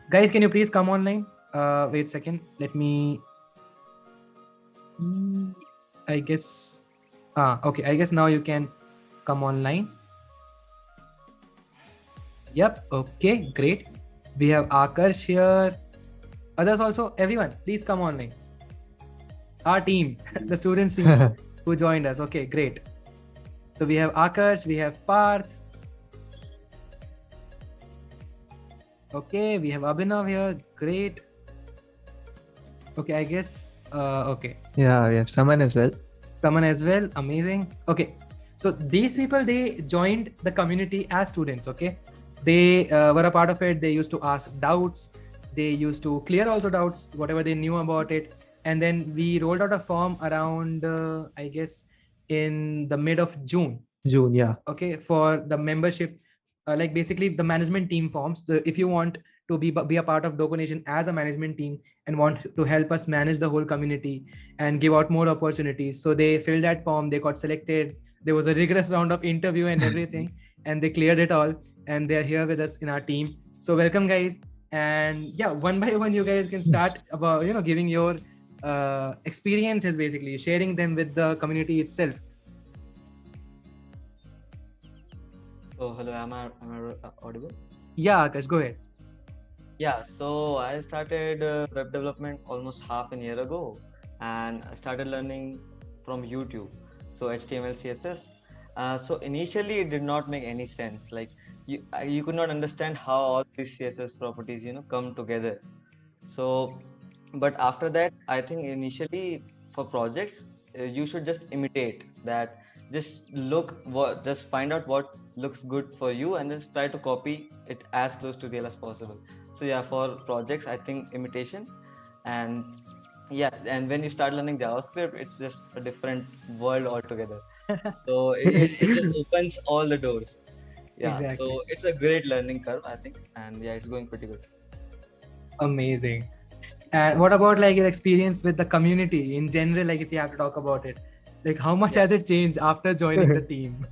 S1: Guys, can you please come online? Wait a second. Let me... I guess... okay. I guess now you can come online. Yep. Okay. Great. We have Akarsh here. Others also. Everyone, please come online. Our team, the students team who joined us. Okay. Great. So we have Akarsh. We have Parth. Okay. We have Abhinav here. Great. Okay. I guess... okay.
S2: Yeah, we have Saman as well.
S1: Amazing. Okay. So these people, they joined the community as students. Okay. They were a part of it. They used to ask doubts. They used to clear also doubts, whatever they knew about it. And then we rolled out a form around, I guess, in the mid of June.
S2: June, yeah.
S1: Okay, for the membership, like basically the management team forms. If you want to be a part of Doco Nation as a management team and want to help us manage the whole community and give out more opportunities, so they filled that form, they got selected. There was a rigorous round of interview and everything, and they cleared it all, and they're here with us in our team. So welcome, guys. And yeah, one by one, you guys can start about giving your experiences, basically sharing them with the community itself.
S5: So hello, am I audible?
S1: Yeah, Akash, go ahead.
S5: Yeah, so I started web development almost half a year ago, and I started learning from YouTube. So HTML, CSS. So initially, it did not make any sense. Like you could not understand how all these CSS properties, come together. So, but after that, I think initially for projects, you should just imitate that. Just find out what looks good for you, and just try to copy it as close to real as possible. So yeah, for projects, I think imitation, and yeah, and when you start learning JavaScript, it's just a different world altogether. So it just opens all the doors. Yeah,
S1: Exactly.
S5: so it's a great learning curve, I think, and yeah, it's going pretty good.
S1: Amazing. And what about like your experience with the community in general? Like if you have to talk about it, like how much has it changed after joining the team?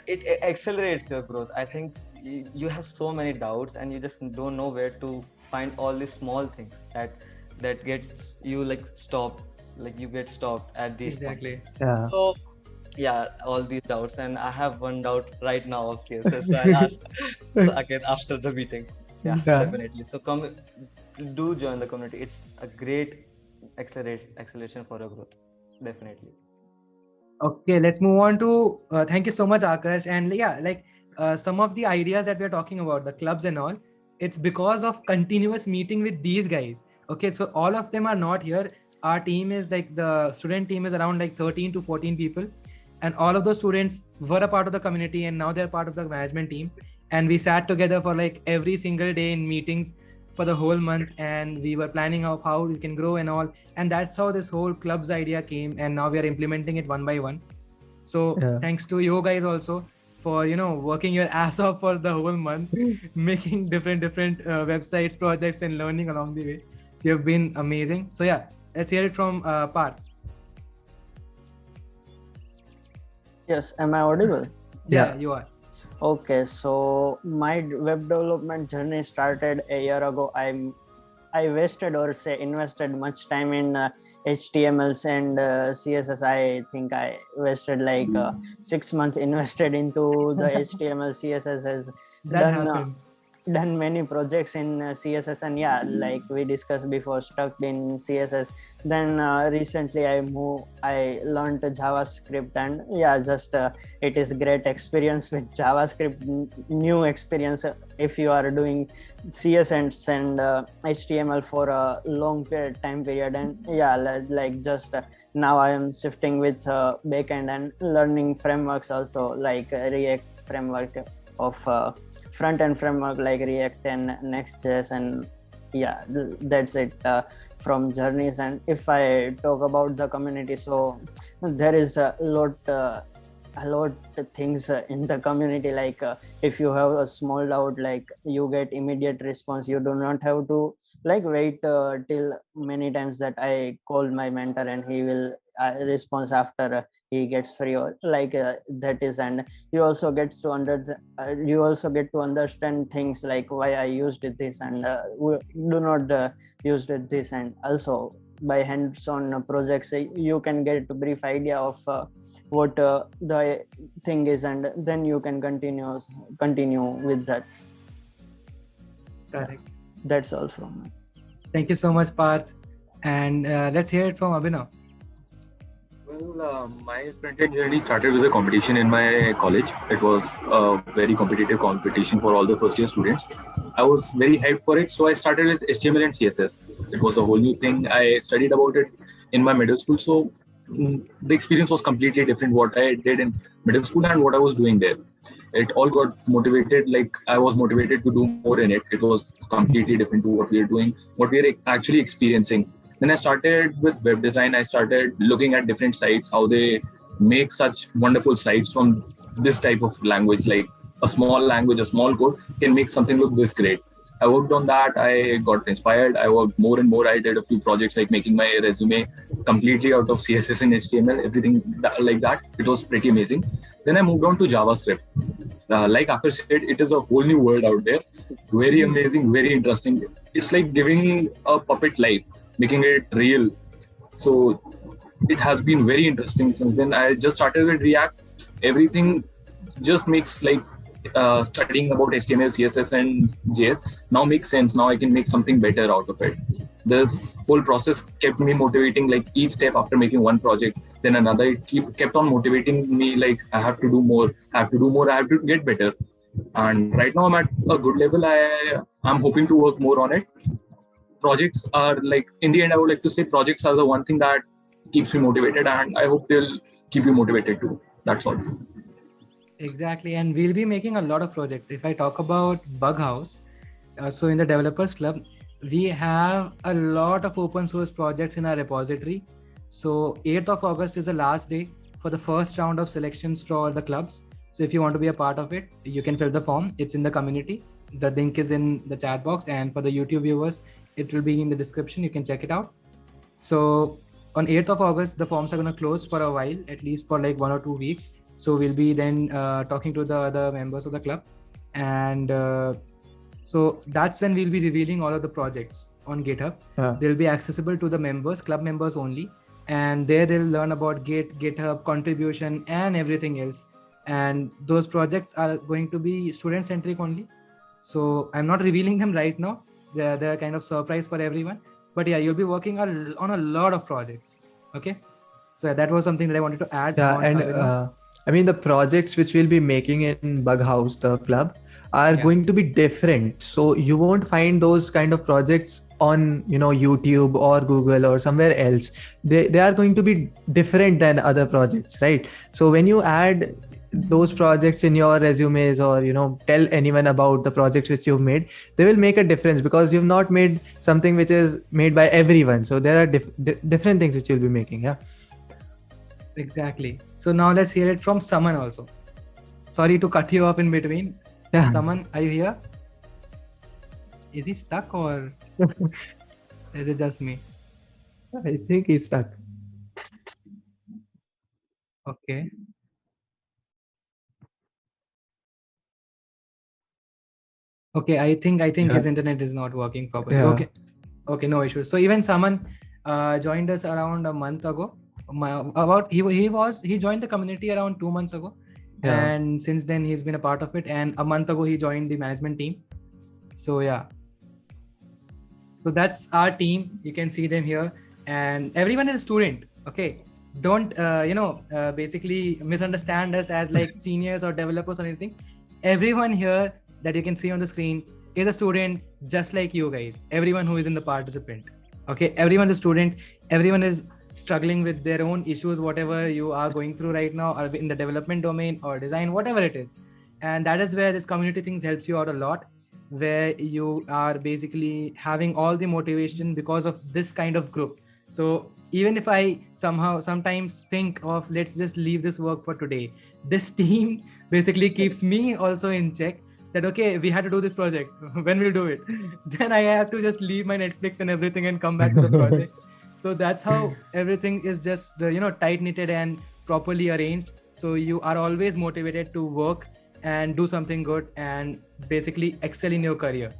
S5: It accelerates your growth. I think you have so many doubts, and you just don't know where to find all these small things that gets you like stopped. Like you get stopped at these points.
S1: Exactly.
S2: Yeah.
S5: So yeah, all these doubts, and I have one doubt right now of CSS. So I'll ask Saket after the meeting. Yeah,
S2: Yeah.
S5: definitely. So do join the community. It's a great acceleration for your growth. Definitely.
S1: Okay, let's move on to thank you so much, Akash. And yeah, like some of the ideas that we're talking about, the clubs and all, it's because of continuous meeting with these guys. Okay, so all of them are not here. Our team is like the student team is around like 13 to 14 people, and all of those students were a part of the community, and now they're part of the management team. And we sat together for like every single day in meetings for the whole month, and we were planning of how we can grow and all. And that's how this whole clubs idea came, and now we are implementing it one by one. So
S2: Yeah.
S1: thanks to you guys also for working your ass off for the whole month, making different websites, projects, and learning along the way. You've been amazing. So yeah, let's hear it from Parth.
S6: Yes, am I audible?
S1: Yeah, you are.
S6: Okay, so my web development journey started a year ago. I wasted or say invested much time in HTMLs and CSS. I think I wasted like 6 months invested into the HTML, CSS. Has
S1: That
S6: done
S1: happens.
S6: done many projects in CSS, and yeah, like we discussed before, stuck in CSS. Then recently I learned JavaScript, and yeah, just it is great experience with JavaScript, new experience if you are doing CSS and HTML for a long time period. And yeah, like just now I am shifting with backend and learning frameworks also, like React framework of front-end framework like React and Next.js. And yeah, that's it from journeys. And if I talk about the community, so there is a lot of things in the community. Like if you have a small doubt, like you get immediate response. You do not have to like wait till many times that I call my mentor and he will respond after he gets free, or like that is. And you also get to understand things like why I used this and do not used this. And also by hands-on projects, you can get a brief idea of what the thing is, and then you can continue with that.
S1: Correct.
S6: That's all from me.
S1: Thank you so much, Parth. And let's hear it from Abhinav.
S7: Well, my front-end journey started with a competition in my college. It was a very competitive competition for all the first-year students. I was very hyped for it, so I started with HTML and CSS. It was a whole new thing. I studied about it in my middle school, so the experience was completely different. What I did in middle school and what I was doing there, it all got motivated. Like I was motivated to do more in it. It was completely different to what we are doing, what we are actually experiencing. Then I started with web design. I started looking at different sites, how they make such wonderful sites from this type of language. Like a small language, a small code can make something look this great. I worked on that. I got inspired. I worked more and more. I did a few projects like making my resume completely out of CSS and HTML, everything like that. It was pretty amazing. Then I moved on to JavaScript. Like Akar said, it is a whole new world out there. Very amazing, very interesting. It's like giving a puppet life, making it real. So it has been very interesting since then. I just started with React. Everything just makes like studying about HTML, CSS, and JS now makes sense. Now I can make something better out of it. This whole process kept me motivating. Like each step after making one project, then another, it kept on motivating me. Like I have to do more. I have to do more. I have to get better. And right now I'm at a good level. I'm hoping to work more on it. Projects are like, in the end, I would like to say projects are the one thing that keeps me motivated, and I hope they'll keep you motivated too. That's all.
S1: Exactly, and we'll be making a lot of projects. If I talk about Bughouse, so in the Developers Club, we have a lot of open source projects in our repository. So 8th of August is the last day for the first round of selections for the clubs. So if you want to be a part of it, you can fill the form. It's in the community. The link is in the chat box, and for the YouTube viewers, it will be in the description. You can check it out. So on 8th of August, the forms are going to close for a while, at least for like 1 or 2 weeks. So we'll be then talking to the other members of the club, and so that's when we'll be revealing all of the projects on GitHub. They'll be accessible to the members, club members only, and there they'll learn about GitHub contribution and everything else. And those projects are going to be student centric only. So I'm not revealing them right now. They're kind of surprise for everyone. But yeah, you'll be working on a lot of projects. Okay. So that was something that I wanted to add.
S2: Yeah, and I mean, the projects which we'll be making in Bughouse, the club, are going to be different. So you won't find those kind of projects on, YouTube or Google or somewhere else. They are going to be different than other projects, right? So when you add those projects in your resumes, or tell anyone about the projects which you've made, they will make a difference, because you've not made something which is made by everyone. So there are different things which you'll be making. Yeah.
S1: Exactly. So now let's hear it from Saman also. Sorry to cut you off in between. Yeah. Saman, are you here? Is he stuck, or is it just me?
S2: I think he's stuck.
S1: Okay. Okay, I think his internet is not working properly. Yeah. Okay, no issues. So even Saman joined us around a month ago. He joined the community around 2 months ago, and since then he's been a part of it. And a month ago he joined the management team. So yeah, so that's our team. You can see them here, and everyone is a student. Okay, don't basically misunderstand us as like seniors or developers or anything. Everyone here that you can see on the screen is a student, just like you guys. Everyone who is in the participant. Okay, everyone's a student. Everyone is struggling with their own issues, whatever you are going through right now, or in the development domain or design, whatever it is. And that is where this community things helps you out a lot, where you are basically having all the motivation because of this kind of group. So even if I sometimes think of, let's just leave this work for today, this team basically keeps me also in check, that okay, we had to do this project, when we'll do it. Then I have to just leave my Netflix and everything and come back to the project. So that's how everything is just tight knitted and properly arranged. So you are always motivated to work and do something good and basically excel in your career.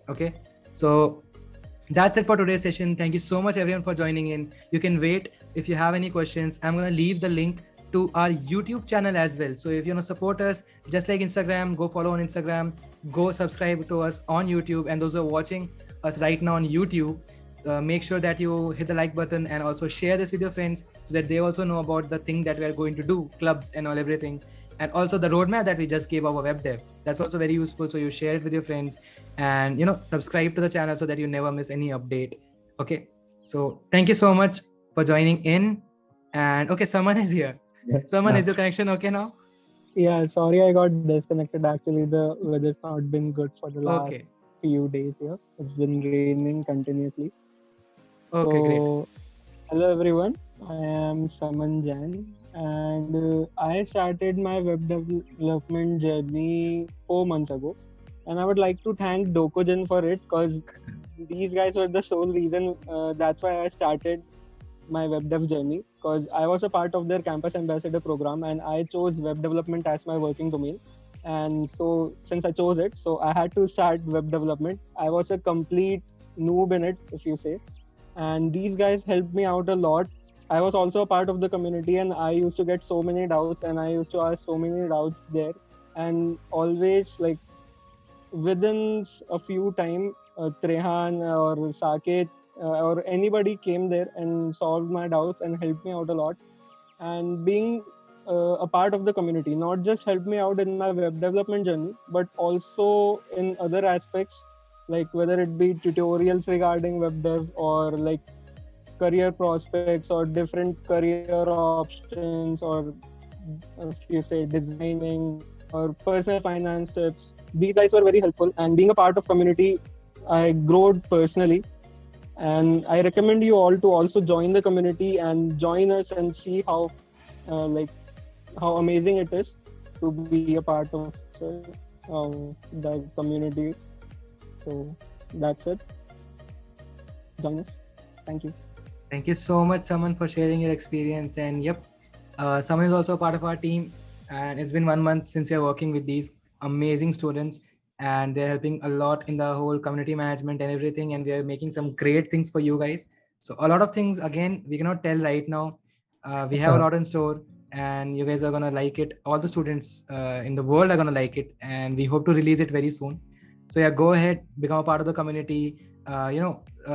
S1: Okay, so that's it for today's session. Thank you so much everyone for joining in. You can wait if you have any questions. I'm going to leave the link to our YouTube channel as well. So if you want to support us, just like Instagram, go follow on Instagram, go subscribe to us on YouTube. And those who are watching us right now on YouTube, make sure that you hit the like button and also share this with your friends, so that they also know about the thing that we are going to do, clubs and all, everything. And also the roadmap that we just gave our web dev, that's also very useful. So you share it with your friends, and subscribe to the channel so that you never miss any update. Okay, so thank you so much for joining in. And okay, Saman is here. Saman, is your connection okay now?
S4: Yeah, sorry I got disconnected. Actually, the weather's not been good for the last
S1: Okay.
S4: few days here. It's been raining continuously.
S1: Okay, great.
S4: So, hello everyone. I am Saman Jain, and I started my web development journey 4 months ago. And I would like to thank DokoGen for it because these guys were the sole reason. That's why I started my web dev journey because I was a part of their campus ambassador program and I chose web development as my working domain. And so, since I chose it, so I had to start web development. I was a complete noob in it, if you say. And these guys helped me out a lot. I was also a part of the community and I used to get so many doubts and I used to ask so many doubts there. And always, like, within a few time, Trehan or Saket or anybody came there and solved my doubts and helped me out a lot. And being a part of the community not just helped me out in my web development journey, but also in other aspects, like whether it be tutorials regarding web dev or like career prospects or different career options, or if you say designing or personal finance tips. These guys were very helpful, and being a part of community, I growed personally. And I recommend you all to also join the community and join us and see how how amazing it is to be a part of the community. So that's it. Join us. Thank you.
S1: Thank you so much, Saman, for sharing your experience. And yep, Saman is also a part of our team. And it's been 1 month since we are working with these amazing students, and they're helping a lot in the whole community management and everything. And we are making some great things for you guys. So a lot of things, again, we cannot tell right now. We have a lot in store, and you guys are gonna like it. All the students in the world are gonna like it, and we hope to release it very soon. So yeah, go ahead, become a part of the community.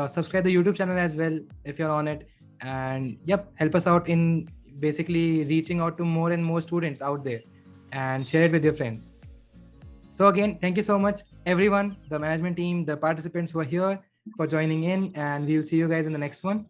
S1: Subscribe the YouTube channel as well if you're on it, and yep, help us out in basically reaching out to more and more students out there, and share it with your friends. So again, thank you so much, everyone, the management team, the participants who are here, for joining in, and we'll see you guys in the next one.